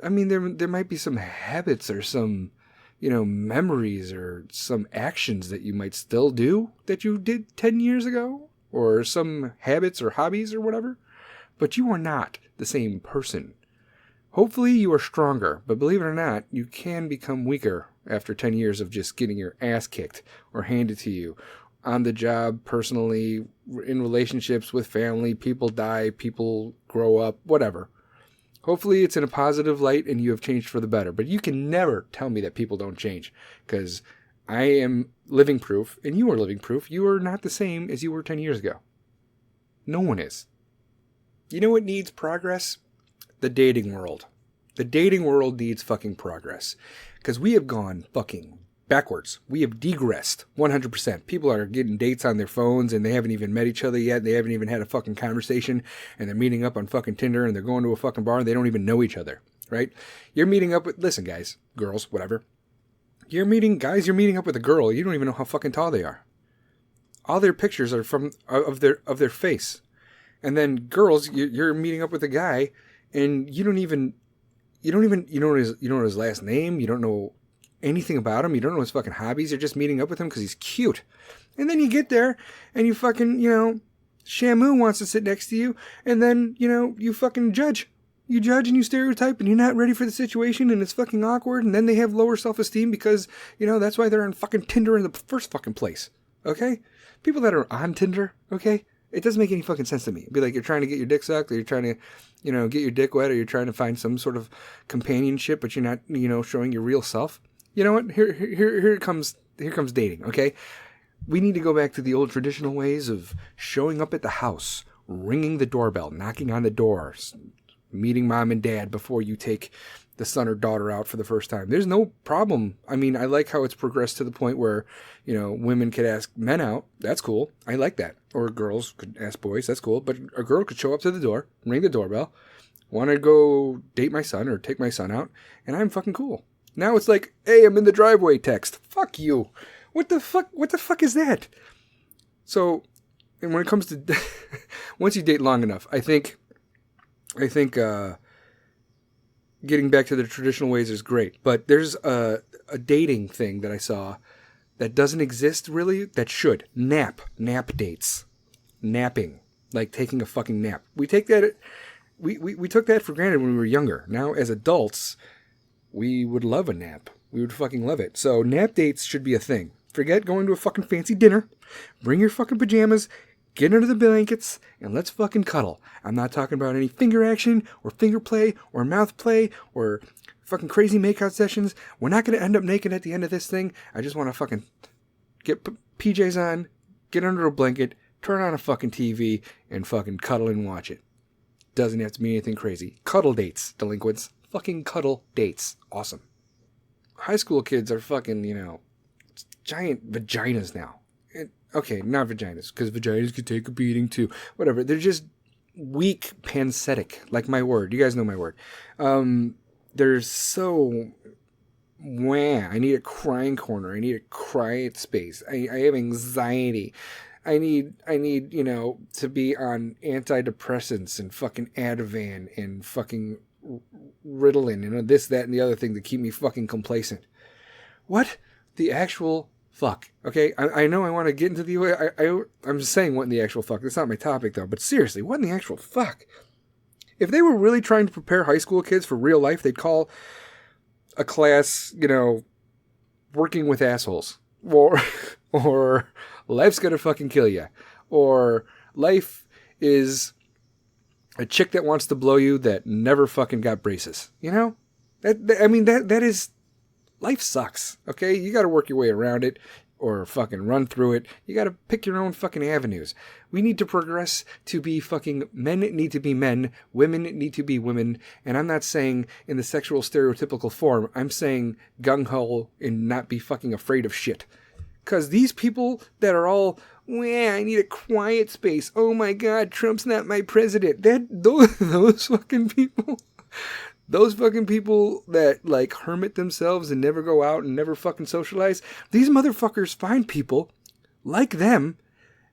I mean, there might be some habits or some, memories or some actions that you might still do that you did 10 years ago, or some habits or hobbies or whatever, but you are not the same person Hopefully you are stronger, but believe it or not, you can become weaker after 10 years of just getting your ass kicked or handed to you on the job, personally, in relationships with family. People die, people grow up, whatever. Hopefully it's in a positive light and you have changed for the better. But you can never tell me that people don't change, because I am living proof and you are living proof. You are not the same as you were 10 years ago. No one is. You know what needs progress? The dating world. The dating world needs fucking progress, because we have gone fucking backwards. We have degressed 100%. People are getting dates on their phones and they haven't even met each other yet. They haven't even had a fucking conversation, and they're meeting up on fucking Tinder and they're going to a fucking bar and they don't even know each other, right? You're meeting up with, listen guys, girls, whatever. You're meeting up with a girl. You don't even know how fucking tall they are. All their pictures are of their face. And then girls, you're meeting up with a guy and you don't know his last name. You don't know anything about him. You don't know his fucking hobbies. You're just meeting up with him because he's cute. And then you get there and you fucking, Shamu wants to sit next to you. And then, you fucking judge. You judge and you stereotype and you're not ready for the situation and it's fucking awkward. And then they have lower self-esteem because, that's why they're on fucking Tinder in the first fucking place. Okay? People that are on Tinder, okay? It doesn't make any fucking sense to me. It'd be like you're trying to get your dick sucked, or you're trying to, get your dick wet, or you're trying to find some sort of companionship, but you're not, showing your real self. You know what? Here comes dating, okay? We need to go back to the old traditional ways of showing up at the house, ringing the doorbell, knocking on the doors, meeting mom and dad before you take the son or daughter out for the first time. There's no problem. I mean, I like how it's progressed to the point where, women could ask men out. That's cool. I like that. Or girls could ask boys. That's cool. But a girl could show up to the door, ring the doorbell, want to go date my son or take my son out, and I'm fucking cool. Now it's like, hey, I'm in the driveway text. Fuck you. What the fuck is that? So, and when it comes to, once you date long enough, I think, getting back to the traditional ways is great. But there's a dating thing that I saw that doesn't exist really, that should. Nap dates. Napping. Like taking a fucking nap. We took that for granted when we were younger. Now, as adults, we would love a nap. We would fucking love it. So nap dates should be a thing. Forget going to a fucking fancy dinner. Bring your fucking pajamas. Get under the blankets and let's fucking cuddle. I'm not talking about any finger action or finger play or mouth play or fucking crazy makeout sessions. We're not going to end up naked at the end of this thing. I just want to fucking get PJs on, get under a blanket, turn on a fucking TV, and fucking cuddle and watch it. Doesn't have to be anything crazy. Cuddle dates, delinquents. Fucking cuddle dates. Awesome. High school kids are fucking, giant vaginas now. Okay, not vaginas, because vaginas could take a beating too. Whatever. They're just weak, pansthetic, like my word. You guys know my word. They're so... Wah. I need a crying corner. I need a quiet space. I have anxiety. I need, to be on antidepressants and fucking Ativan and fucking Ritalin, this, that, and the other thing to keep me fucking complacent. What the actual fuck? Okay, I know I want to get into the... I'm just saying what in the actual fuck. That's not my topic, though. But seriously, what in the actual fuck? If they were really trying to prepare high school kids for real life, they'd call a class, working with assholes. Or life's gonna fucking kill you. Or life is a chick that wants to blow you that never fucking got braces. That is... Life sucks, okay? You gotta work your way around it or fucking run through it. You gotta pick your own fucking avenues. We need to progress to be fucking... Men need to be men. Women need to be women. And I'm not saying in the sexual stereotypical form. I'm saying gung-ho and not be fucking afraid of shit. Because these people that are all... I need a quiet space. Oh my God, Trump's not my president. Those fucking people... Those fucking people that, hermit themselves and never go out and never fucking socialize, these motherfuckers find people like them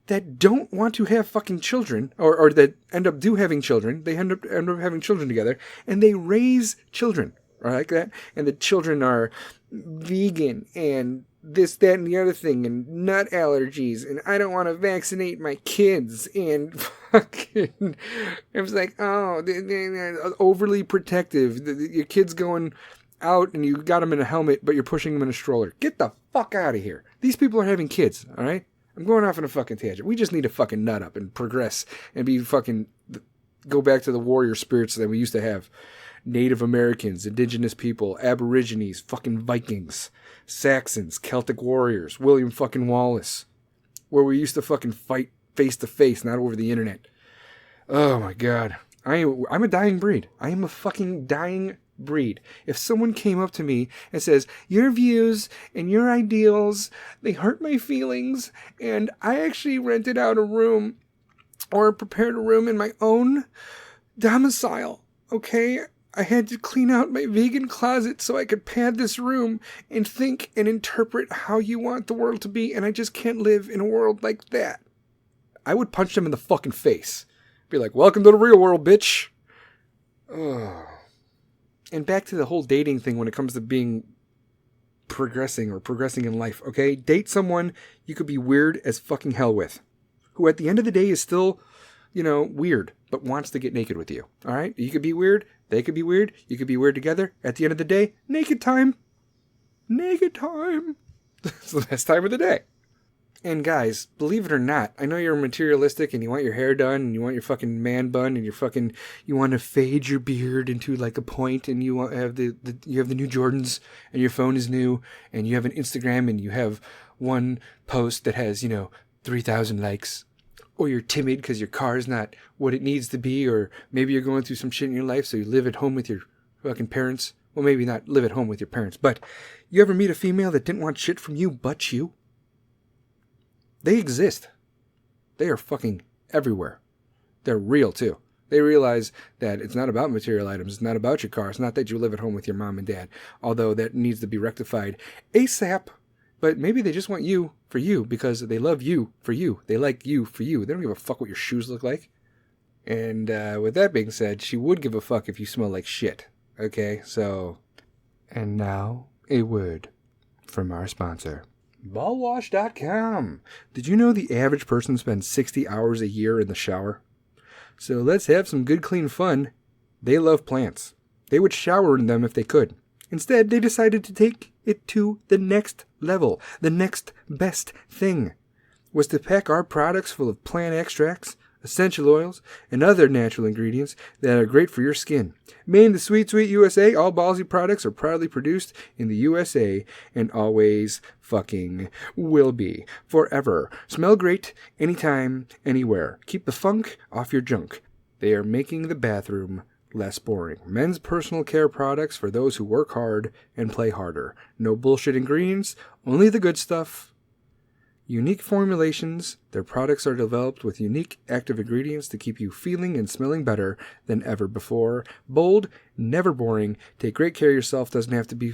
that don't want to have fucking children, or that end up having children. They end up having children together, and they raise children like that, and the children are vegan, and this, that, and the other thing, and nut allergies, and I don't want to vaccinate my kids, and fucking, it was like, oh, they're overly protective. Your kid's going out, and you got them in a helmet, but you're pushing them in a stroller. Get the fuck out of here. These people are having kids, all right? I'm going off on a fucking tangent. We just need to fucking nut up and progress and be fucking, go back to the warrior spirits that we used to have. Native Americans, indigenous people, aborigines, fucking Vikings, Saxons, Celtic warriors, William fucking Wallace, where we used to fucking fight face to face, not over the internet. Oh my God. I'm a dying breed. I am a fucking dying breed. If someone came up to me and says, your views and your ideals, they hurt my feelings, and I actually rented out a room or prepared a room in my own domicile, okay? I had to clean out my vegan closet so I could pad this room and think and interpret how you want the world to be, and I just can't live in a world like that. I would punch them in the fucking face. Be like, welcome to the real world, bitch. Ugh. And back to the whole dating thing when it comes to being progressing in life, okay? Date someone you could be weird as fucking hell with, who at the end of the day is still, weird, but wants to get naked with you, all right? You could be weird. They could be weird. You could be weird together. At the end of the day, naked time. Naked time. It's the best time of the day. And guys, believe it or not, I know you're materialistic and you want your hair done and you want your fucking man bun and you want to fade your beard into like a point and you want to have you have the new Jordans and your phone is new and you have an Instagram and you have one post that has, 3,000 likes. Or you're timid because your car is not what it needs to be, or maybe you're going through some shit in your life, so you live at home with your fucking parents. Well, maybe not live at home with your parents, but you ever meet a female that didn't want shit from you but you? They exist. They are fucking everywhere. They're real, too. They realize that it's not about material items. It's not about your car. It's not that you live at home with your mom and dad, although that needs to be rectified ASAP. But maybe they just want you for you because they love you for you. They like you for you. They don't give a fuck what your shoes look like. And with that being said, she would give a fuck if you smell like shit. Okay, so... And now, a word from our sponsor. Ballwash.com. Did you know the average person spends 60 hours a year in the shower? So let's have some good clean fun. They love plants. They would shower in them if they could. Instead, they decided to take it to the next level. The next best thing was to pack our products full of plant extracts, essential oils, and other natural ingredients that are great for your skin. Made in the sweet, sweet USA, all Ballsy products are proudly produced in the USA and always fucking will be. Forever. Smell great, anytime, anywhere. Keep the funk off your junk. They are making the bathroom less boring. Men's personal care products for those who work hard and play harder. No bullshit ingredients, only the good stuff. Unique formulations. Their products are developed with unique active ingredients to keep you feeling and smelling better than ever before. Bold, never boring. Take great care of yourself. Doesn't have to be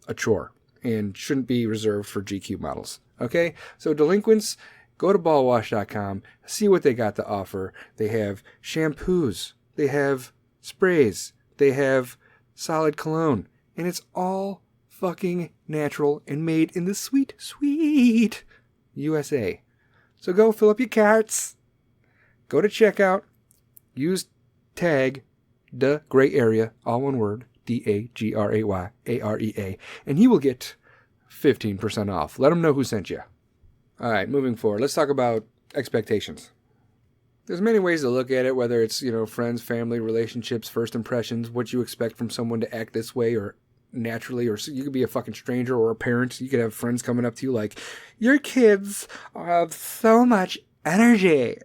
a chore and shouldn't be reserved for GQ models. Okay? So delinquents, go to ballwash.com. See what they got to offer. They have shampoos. They have sprays, they have solid cologne, and it's all fucking natural and made in the sweet, sweet USA. So go fill up your carts, go to checkout, use tag the gray area, all one word, DAGRAYAREA, and you will get 15% off. Let them know who sent you. All right, moving forward, let's talk about expectations. There's many ways to look at it, whether it's, friends, family, relationships, first impressions, what you expect from someone to act this way or naturally, or you could be a fucking stranger or a parent. You could have friends coming up to you like, your kids have so much energy.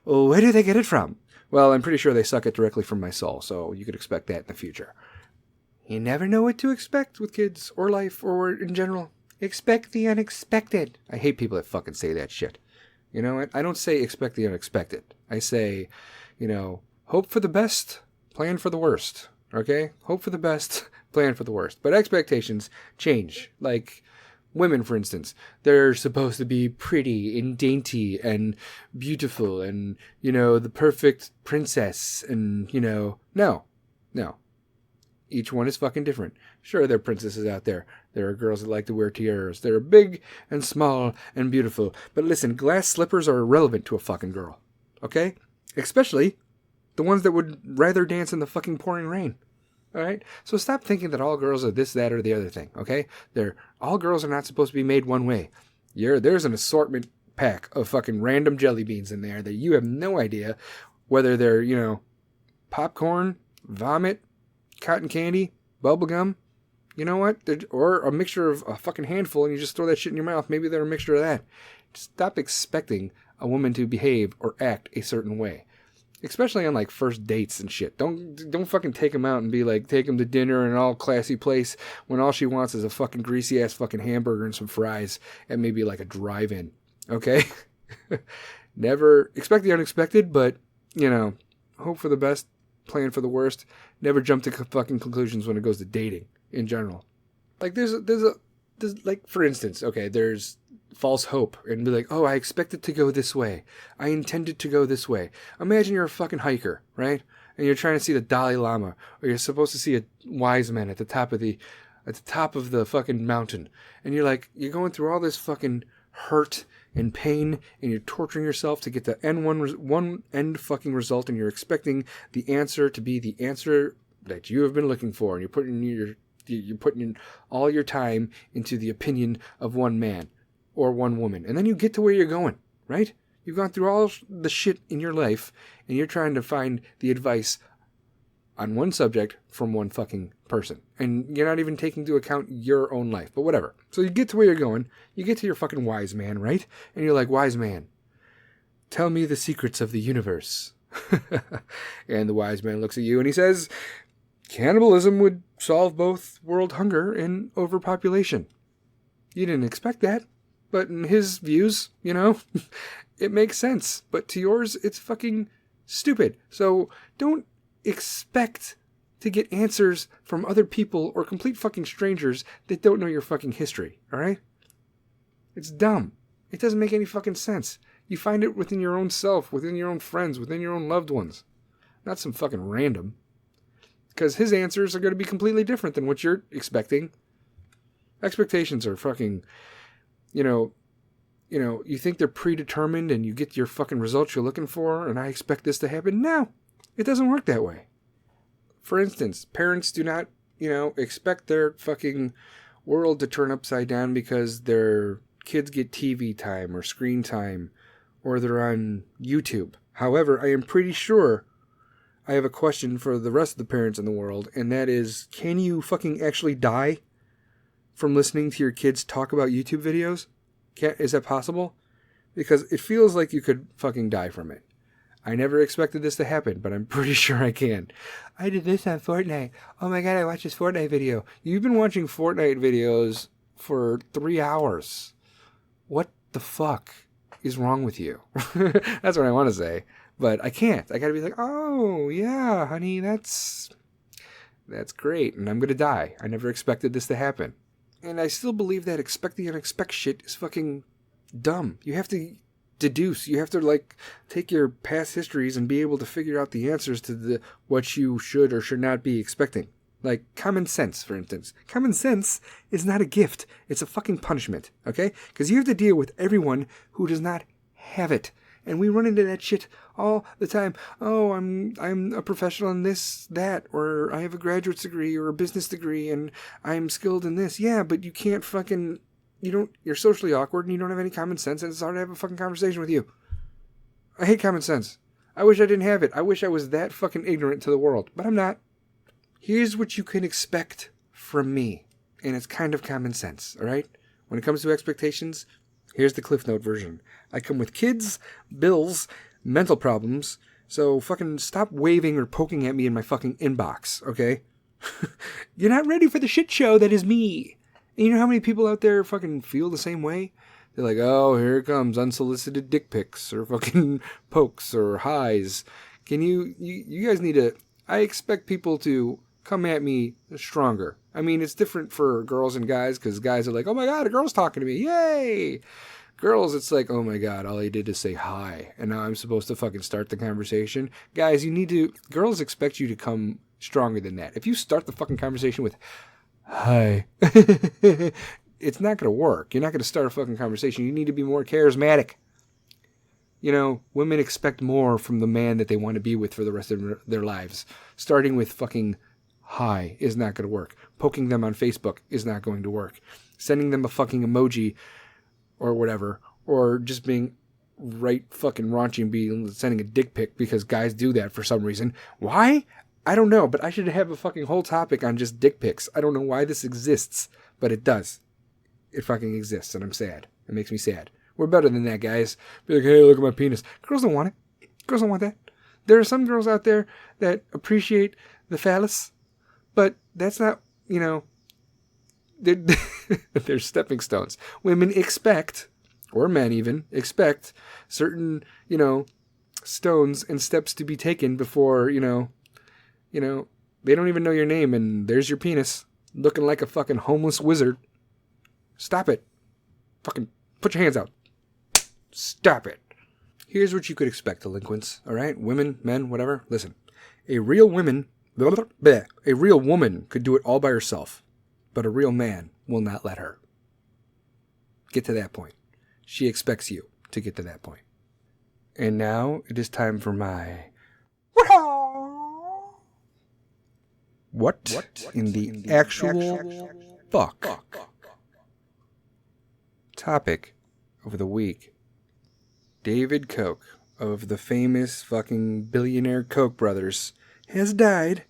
Where do they get it from? Well, I'm pretty sure they suck it directly from my soul, so you could expect that in the future. You never know what to expect with kids or life or in general. Expect the unexpected. I hate people that fucking say that shit. You know what? I don't say expect the unexpected. I say, hope for the best, plan for the worst. Okay? Hope for the best, plan for the worst. But expectations change. Like women, for instance. They're supposed to be pretty and dainty and beautiful and, the perfect princess. And, no. Each one is fucking different. Sure, there are princesses out there. There are girls that like to wear tiaras. They're big and small and beautiful. But listen, glass slippers are irrelevant to a fucking girl. Okay? Especially the ones that would rather dance in the fucking pouring rain. Alright? So stop thinking that all girls are this, that, or the other thing. Okay? All girls are not supposed to be made one way. There's an assortment pack of fucking random jelly beans in there that you have no idea whether they're, popcorn, vomit, cotton candy, bubblegum, you know what? Or a mixture of a fucking handful and you just throw that shit in your mouth. Maybe they're a mixture of that. Stop expecting a woman to behave or act a certain way. Especially on like first dates and shit. Don't fucking take them out and be like, take them to dinner in an all classy place when all she wants is a fucking greasy ass fucking hamburger and some fries and maybe like a drive-in. Okay? Never expect the unexpected, but, hope for the best, plan for the worst. Never jump to fucking conclusions when it goes to dating in general. Like there's like, for instance, okay, there's false hope and be like, oh, I expect it to go this way. I intend it to go this way. Imagine you're a fucking hiker, right? And you're trying to see the Dalai Lama, or you're supposed to see a wise man at the top of the fucking mountain. And you're going through all this fucking hurt and pain, and you're torturing yourself to get the one end fucking result, and you're expecting the answer to be the answer that you have been looking for, and you're putting in all your time into the opinion of one man or one woman, and then you get to where you're going, right? You've gone through all the shit in your life, and you're trying to find the advice on one subject from one fucking person. And you're not even taking into account your own life, but whatever. So you get to where you're going, you get to your fucking wise man, right? And you're like, wise man, tell me the secrets of the universe. And the wise man looks at you and he says, cannibalism would solve both world hunger and overpopulation. You didn't expect that, but in his views, it makes sense. But to yours, it's fucking stupid. So don't expect to get answers from other people or complete fucking strangers that don't know your fucking history, alright? It's dumb. It doesn't make any fucking sense. You find it within your own self, within your own friends, within your own loved ones. Not some fucking random. Because his answers are going to be completely different than what you're expecting. Expectations are fucking, you think they're predetermined and you get your fucking results you're looking for and I expect this to happen. No, it doesn't work that way. For instance, parents do not, expect their fucking world to turn upside down because their kids get TV time or screen time or they're on YouTube. However, I am pretty sure I have a question for the rest of the parents in the world, and that is, can you fucking actually die from listening to your kids talk about YouTube videos? Is that possible? Because it feels like you could fucking die from it. I never expected this to happen, but I'm pretty sure I can. I did this on Fortnite. Oh my god, I watched this Fortnite video. You've been watching Fortnite videos for 3 hours. What the fuck is wrong with you? That's what I want to say. But I can't. I gotta be like, oh, yeah, honey, that's great, and I'm gonna die. I never expected this to happen. And I still believe that expect the unexpected shit is fucking dumb. You have to deduce. You have to, take your past histories and be able to figure out the answers to what you should or should not be expecting. Like, common sense, for instance. Common sense is not a gift. It's a fucking punishment, okay? Because you have to deal with everyone who does not have it. And we run into that shit all the time. Oh, I'm a professional in this, that, or I have a graduate degree or a business degree and I'm skilled in this. Yeah, but you can't fucking, you're socially awkward and you don't have any common sense and it's hard to have a fucking conversation with you. I hate common sense. I wish I didn't have it. I wish I was that fucking ignorant to the world, but I'm not. Here's what you can expect from me, and it's kind of common sense, alright? When it comes to expectations, here's the Cliff Note version. I come with kids, bills, mental problems, so fucking stop waving or poking at me in my fucking inbox, okay? You're not ready for the shit show that is me. And you know how many people out there fucking feel the same way? They're like, oh, here it comes, unsolicited dick pics, or fucking pokes, or highs. You guys need to, I expect people to come at me stronger. I mean, it's different for girls and guys, because guys are like, oh my god, a girl's talking to me, yay! Girls, it's like, oh my god, all I did is say hi, and now I'm supposed to fucking start the conversation. Guys, girls expect you to come stronger than that. If you start the fucking conversation with, hi, it's not going to work. You're not going to start a fucking conversation. You need to be more charismatic. You know, women expect more from the man that they want to be with for the rest of their lives. Starting with fucking hi is not going to work. Poking them on Facebook is not going to work. Sending them a fucking emoji or whatever, or just being right fucking raunchy and be sending a dick pic because guys do that for some reason. Why? I don't know, but I should have a fucking whole topic on just dick pics. I don't know why this exists, but it does. It fucking exists, and I'm sad. It makes me sad. We're better than that, guys. Be like, hey, look at my penis. Girls don't want it. Girls don't want that. There are some girls out there that appreciate the phallus, but that's not, you know, they're stepping stones. Women expect, or men even, expect certain, you know, stones and steps to be taken before, you know, they don't even know your name and there's your penis looking like a fucking homeless wizard. Stop it. Fucking put your hands out. Stop it. Here's what you could expect, delinquents. All right? Women, men, whatever. Listen. A real woman could do it all by herself, but a real man will not let her. Get to that point. She expects you to get to that point. And now it is time for my What in the actual fuck topic of the week. David Koch of the famous fucking billionaire Koch brothers has died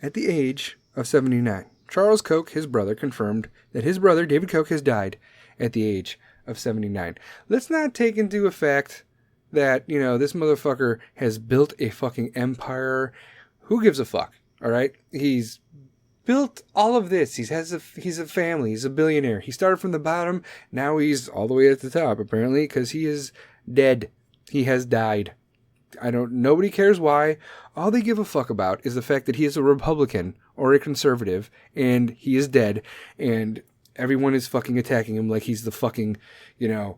at the age of 79. Charles Koch, his brother, confirmed that his brother, David Koch, has died at the age of 79. Let's not take into effect that, you know, this motherfucker has built a fucking empire. Who gives a fuck? All right? He's built all of this. He's a family. He's a billionaire. He started from the bottom. Now he's all the way at the top, apparently, because he is dead. He has died. Nobody cares why. All they give a fuck about is the fact that he is a Republican or a conservative, and he is dead, and everyone is fucking attacking him like he's the fucking, you know,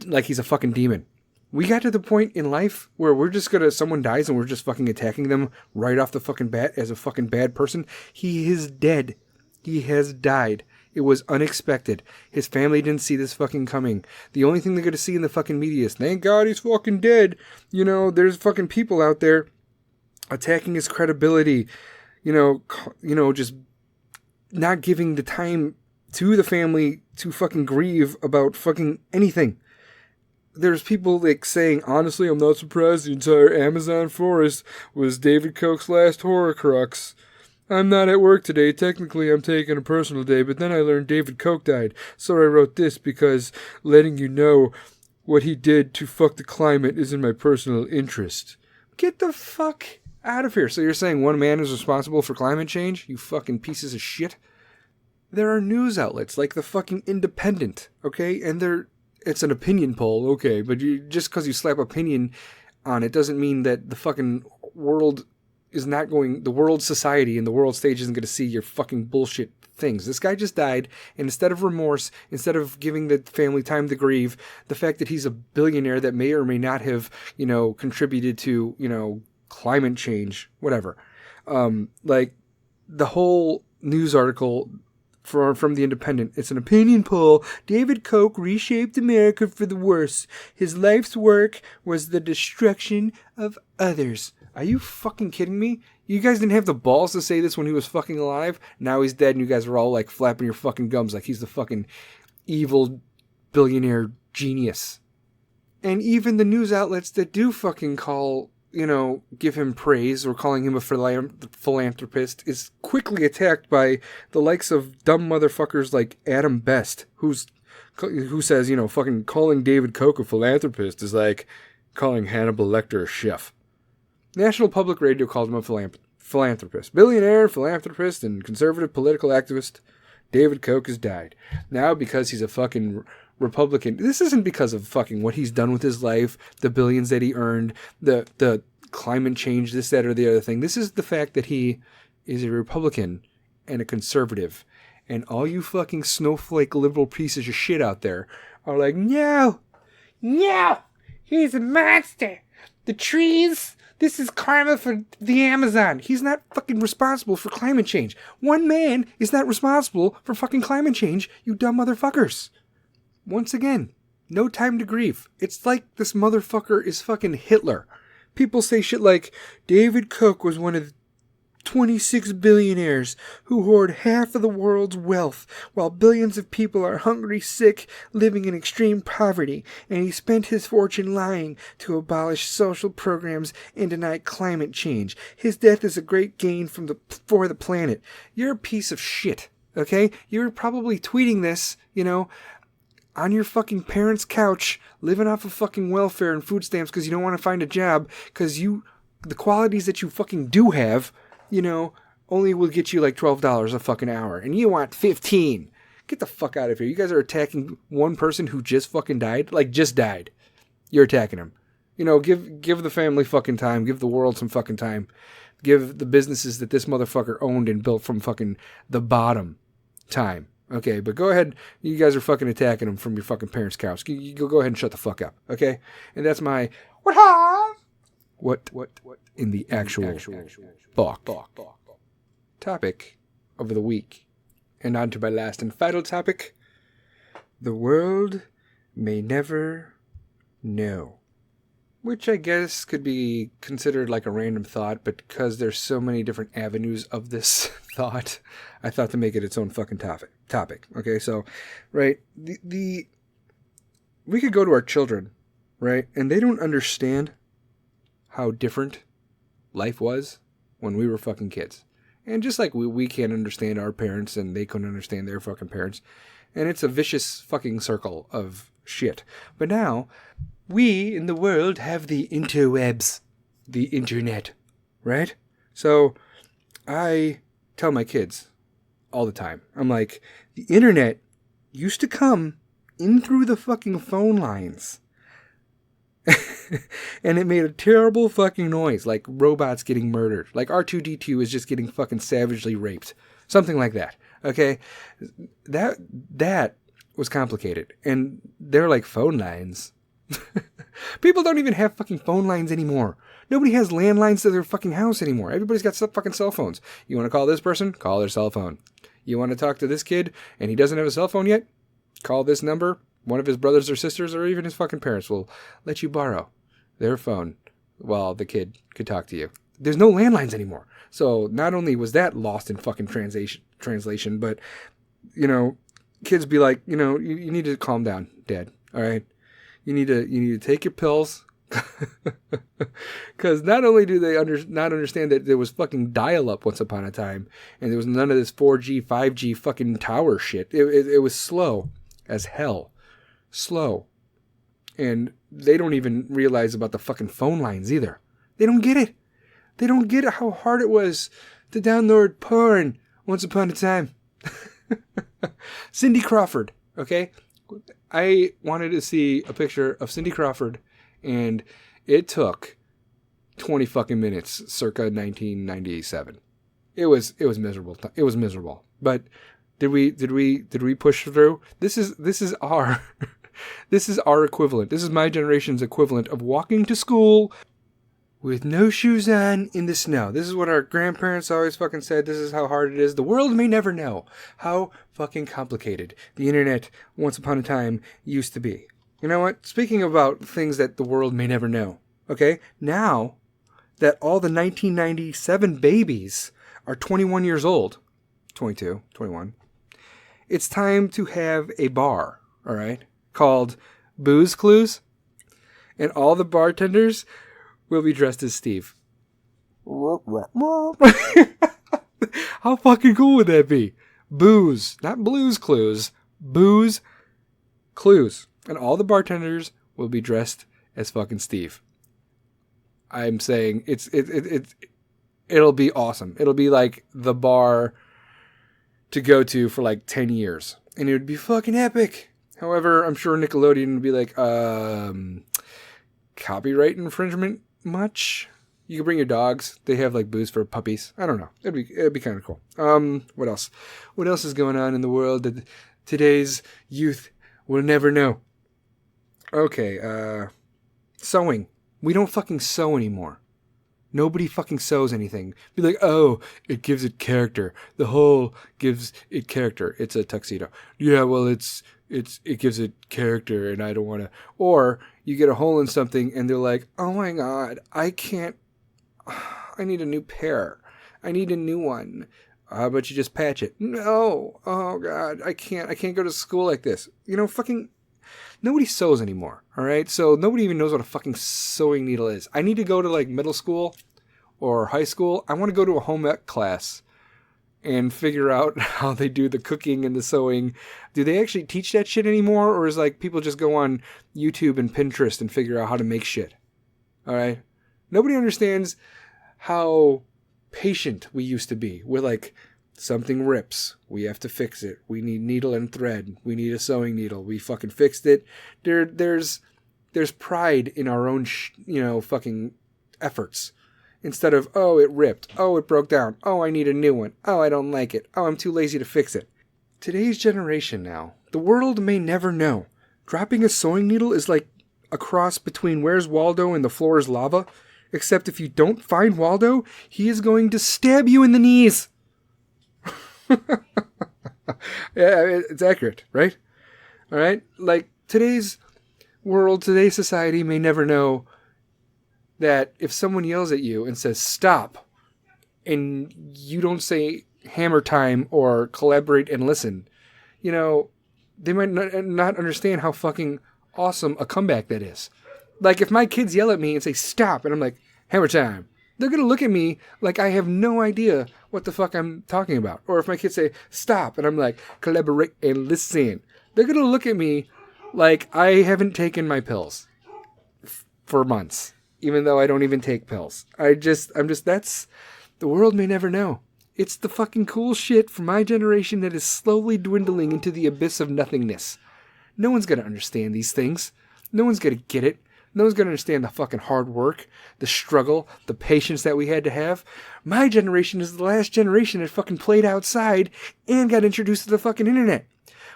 like he's a fucking demon. We got to the point in life where we're just someone dies and we're just fucking attacking them right off the fucking bat as a fucking bad person. He is dead. He has died. It was unexpected. His family didn't see this fucking coming. The only thing they're going to see in the fucking media is, thank God he's fucking dead. You know, there's fucking people out there attacking his credibility. You know, just not giving the time to the family to fucking grieve about fucking anything. There's people like saying, honestly, I'm not surprised the entire Amazon forest was David Koch's last horcrux. I'm not at work today. Technically, I'm taking a personal day, but then I learned David Koch died. So I wrote this because letting you know what he did to fuck the climate is in my personal interest. Get the fuck out of here. So you're saying one man is responsible for climate change? You fucking pieces of shit. There are news outlets like the fucking Independent, okay? And it's an opinion poll, okay? But just because you slap opinion on it doesn't mean that the fucking world the world society and the world stage isn't going to see your fucking bullshit things. This guy just died, and instead of remorse, instead of giving the family time to grieve, the fact that he's a billionaire that may or may not have, you know, contributed to, you know, climate change, whatever. Like the whole news article from the Independent, it's an opinion poll. David Koch reshaped America for the worse. His life's work was the destruction of others. Are you fucking kidding me? You guys didn't have the balls to say this when he was fucking alive. Now he's dead and you guys are all like flapping your fucking gums like he's the fucking evil billionaire genius. And even the news outlets that do fucking call, you know, give him praise or calling him a philanthropist is quickly attacked by the likes of dumb motherfuckers like Adam Best, who says, you know, fucking calling David Koch a philanthropist is like calling Hannibal Lecter a chef. National Public Radio called him a philanthropist. Billionaire, philanthropist, and conservative political activist. David Koch has died. Now because he's a fucking Republican. This isn't because of fucking what he's done with his life, the billions that he earned, the climate change, this, that, or the other thing. This is the fact that he is a Republican and a conservative. And all you fucking snowflake liberal pieces of shit out there are like, no, he's a monster. the trees. This is karma for the Amazon. He's not fucking responsible for climate change. One man is not responsible for fucking climate change, you dumb motherfuckers. Once again, no time to grieve. It's like this motherfucker is fucking Hitler. People say shit like, David Koch was one of 26 billionaires who hoard half of the world's wealth, while billions of people are hungry, sick, living in extreme poverty, and he spent his fortune lying to abolish social programs and deny climate change. His death is a great gain for the planet. You're a piece of shit, okay? You're probably tweeting this, on your fucking parents' couch, living off of fucking welfare and food stamps because you don't want to find a job, because the qualities that you fucking do have, only will get you like $12 a fucking hour, and you want 15. Get the fuck out of here. You guys are attacking one person who just fucking died, just died. You're attacking him. Give the family fucking time. Give the world some fucking time. Give the businesses that this motherfucker owned and built from fucking the bottom time. Okay, but go ahead. You guys are fucking attacking him from your fucking parents' couch. You go ahead and shut the fuck up. Okay, and that's my what in the actual fuck topic of the week. And on to my last and final topic. The world may never know. Which I guess could be considered like a random thought, but because there's so many different avenues of this thought, I thought to make it its own fucking topic. Okay, so, right, we could go to our children, right, and they don't understand how different life was when we were fucking kids. And just like we can't understand our parents and they couldn't understand their fucking parents. And it's a vicious fucking circle of shit. But now, we in the world have the interwebs, the internet, right? So I tell my kids all the time, I'm like, the internet used to come in through the fucking phone lines. And it made a terrible fucking noise, like robots getting murdered. Like R2-D2 is just getting fucking savagely raped. Something like that. Okay? That was complicated. And they're like phone lines. People don't even have fucking phone lines anymore. Nobody has landlines to their fucking house anymore. Everybody's got fucking cell phones. You want to call this person? Call their cell phone. You want to talk to this kid and he doesn't have a cell phone yet? Call this number. One of his brothers or sisters or even his fucking parents will let you borrow their phone while the kid could talk to you. There's no landlines anymore. So not only was that lost in fucking translation, but, kids be like, you need to calm down, Dad. All right. You need to take your pills. Because not only do they not understand that there was fucking dial-up once upon a time, and there was none of this 4G, 5G fucking tower shit. It was slow as hell. Slow. And they don't even realize about the fucking phone lines either. They don't get it. They don't get how hard it was to download porn once upon a time. Cindy Crawford, okay? I wanted to see a picture of Cindy Crawford, and it took 20 fucking minutes, circa 1997. It was miserable. It was miserable. But did we push through? This is our this is our equivalent. This is my generation's equivalent of walking to school with no shoes on in the snow. This is what our grandparents always fucking said. This is how hard it is. The world may never know how fucking complicated the internet once upon a time used to be. You know what? Speaking about things that the world may never know, okay? Now that all the 1997 babies are 21 years old, 22, 21, it's time to have a bar, all right, called Booze Clues, and all the bartenders will be dressed as Steve. How fucking cool would that be? Booze, not Blues Clues, Booze Clues. And all the bartenders will be dressed as fucking Steve. I'm saying it'll be awesome. It'll be like the bar to go to for like 10 years. And it would be fucking epic. However, I'm sure Nickelodeon would be like, copyright infringement much? You can bring your dogs. They have like booze for puppies. I don't know. It'd be kind of cool. What else? What else is going on in the world that today's youth will never know? Okay, sewing. We don't fucking sew anymore. Nobody fucking sews anything. Be like, oh, it gives it character. The hole gives it character. It's a tuxedo. Yeah, well, it gives it character, and I don't want to. Or you get a hole in something, and they're like, oh my god, I can't. I need a new pair. I need a new one. How about you just patch it? No. Oh god, I can't go to school like this. Fucking. Nobody sews anymore, all right? So nobody even knows what a fucking sewing needle is. I need to go to like middle school or high school. I want to go to a home ec class and figure out how they do the cooking and the sewing. Do they actually teach that shit anymore? Or is like people just go on YouTube and Pinterest and figure out how to make shit? All right? Nobody understands how patient we used to be. We're like, something rips. We have to fix it. We need needle and thread. We need a sewing needle. We fucking fixed it. There's pride in our own, fucking efforts. Instead of, oh, it ripped. Oh, it broke down. Oh, I need a new one. Oh, I don't like it. Oh, I'm too lazy to fix it. Today's generation now, the world may never know. Dropping a sewing needle is like a cross between Where's Waldo and The Floor is Lava. Except if you don't find Waldo, he is going to stab you in the knees. Yeah, it's accurate, right? All right? Like, today's world, today's society may never know that if someone yells at you and says, stop, and you don't say hammer time or collaborate and listen, they might not understand how fucking awesome a comeback that is. Like, if my kids yell at me and say, stop, and I'm like, hammer time, they're going to look at me like I have no idea what the fuck I'm talking about. Or if my kids say, stop, and I'm like, collaborate and listen, they're going to look at me like I haven't taken my pills for months, even though I don't even take pills. That's, the world may never know. It's the fucking cool shit from my generation that is slowly dwindling into the abyss of nothingness. No one's going to understand these things. No one's going to get it. No one's going to understand the fucking hard work, the struggle, the patience that we had to have. My generation is the last generation that fucking played outside and got introduced to the fucking internet.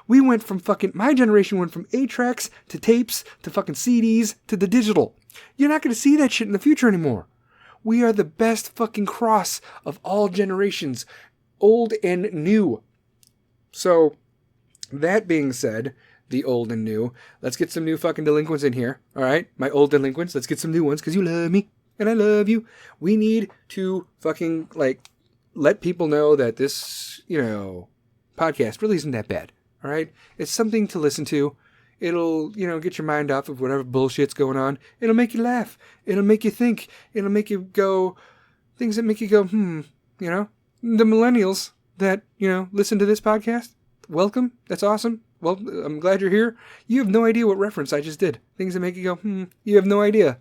My generation went from 8-tracks to tapes to fucking CDs to the digital. You're not going to see that shit in the future anymore. We are the best fucking cross of all generations, old and new. So, that being said, the old and new. Let's get some new fucking delinquents in here. All right? My old delinquents. Let's get some new ones because you love me and I love you. We need to fucking, let people know that this, podcast really isn't that bad. All right? It's something to listen to. It'll, get your mind off of whatever bullshit's going on. It'll make you laugh. It'll make you think. It'll make you go, things that make you go, The millennials that, listen to this podcast, welcome. That's awesome. Well, I'm glad you're here. You have no idea what reference I just did. Things that make you go, You have no idea.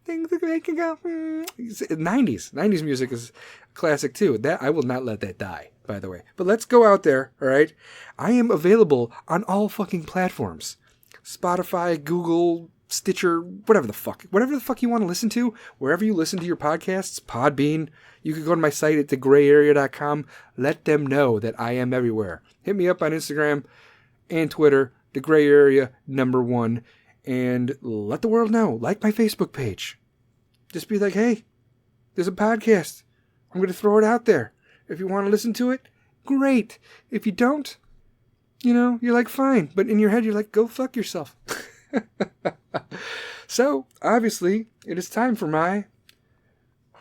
Things that make you go, 90s. 90s music is classic too. That I will not let that die, by the way. But let's go out there, all right? I am available on all fucking platforms. Spotify, Google, Stitcher, whatever the fuck you want to listen to, wherever you listen to your podcasts, Podbean. You can go to my site at thegrayarea.com. Let them know that I am everywhere. Hit me up on Instagram and Twitter, The Gray Area #1, and let the world know. Like my Facebook page. Just be like, hey, there's a podcast. I'm going to throw it out there. If you want to listen to it, great. If you don't, you're like, fine. But in your head, you're like, go fuck yourself. So, obviously, it is time for my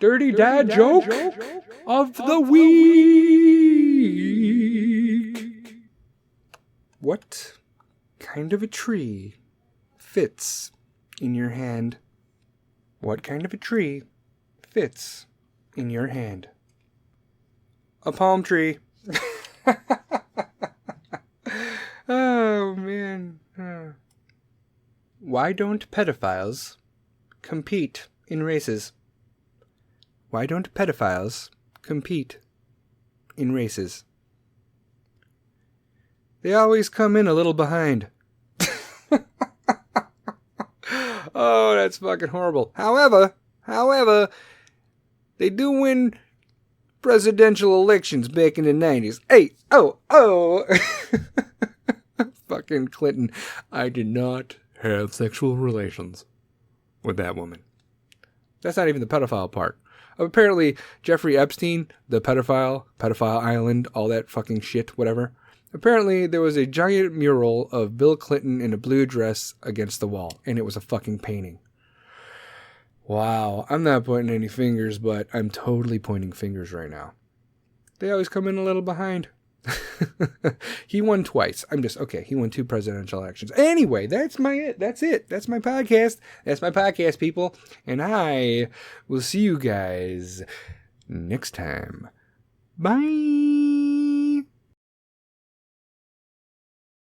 Dirty Dad joke of the week. What kind of a tree fits in your hand? What kind of a tree fits in your hand? A palm tree. Oh, man. Why don't pedophiles compete in races? Why don't pedophiles compete in races? They always come in a little behind. Oh, that's fucking horrible. However, they do win presidential elections back in the 90s. Hey, oh. Fucking Clinton. I did not have sexual relations with that woman. That's not even the pedophile part. Apparently, Jeffrey Epstein, the pedophile island, all that fucking shit, whatever. Apparently, there was a giant mural of Bill Clinton in a blue dress against the wall, and it was a fucking painting. Wow, I'm not pointing any fingers, but I'm totally pointing fingers right now. They always come in a little behind. He won twice. He won 2 presidential elections. Anyway, that's it. That's my podcast. That's my podcast, people. And I will see you guys next time. Bye.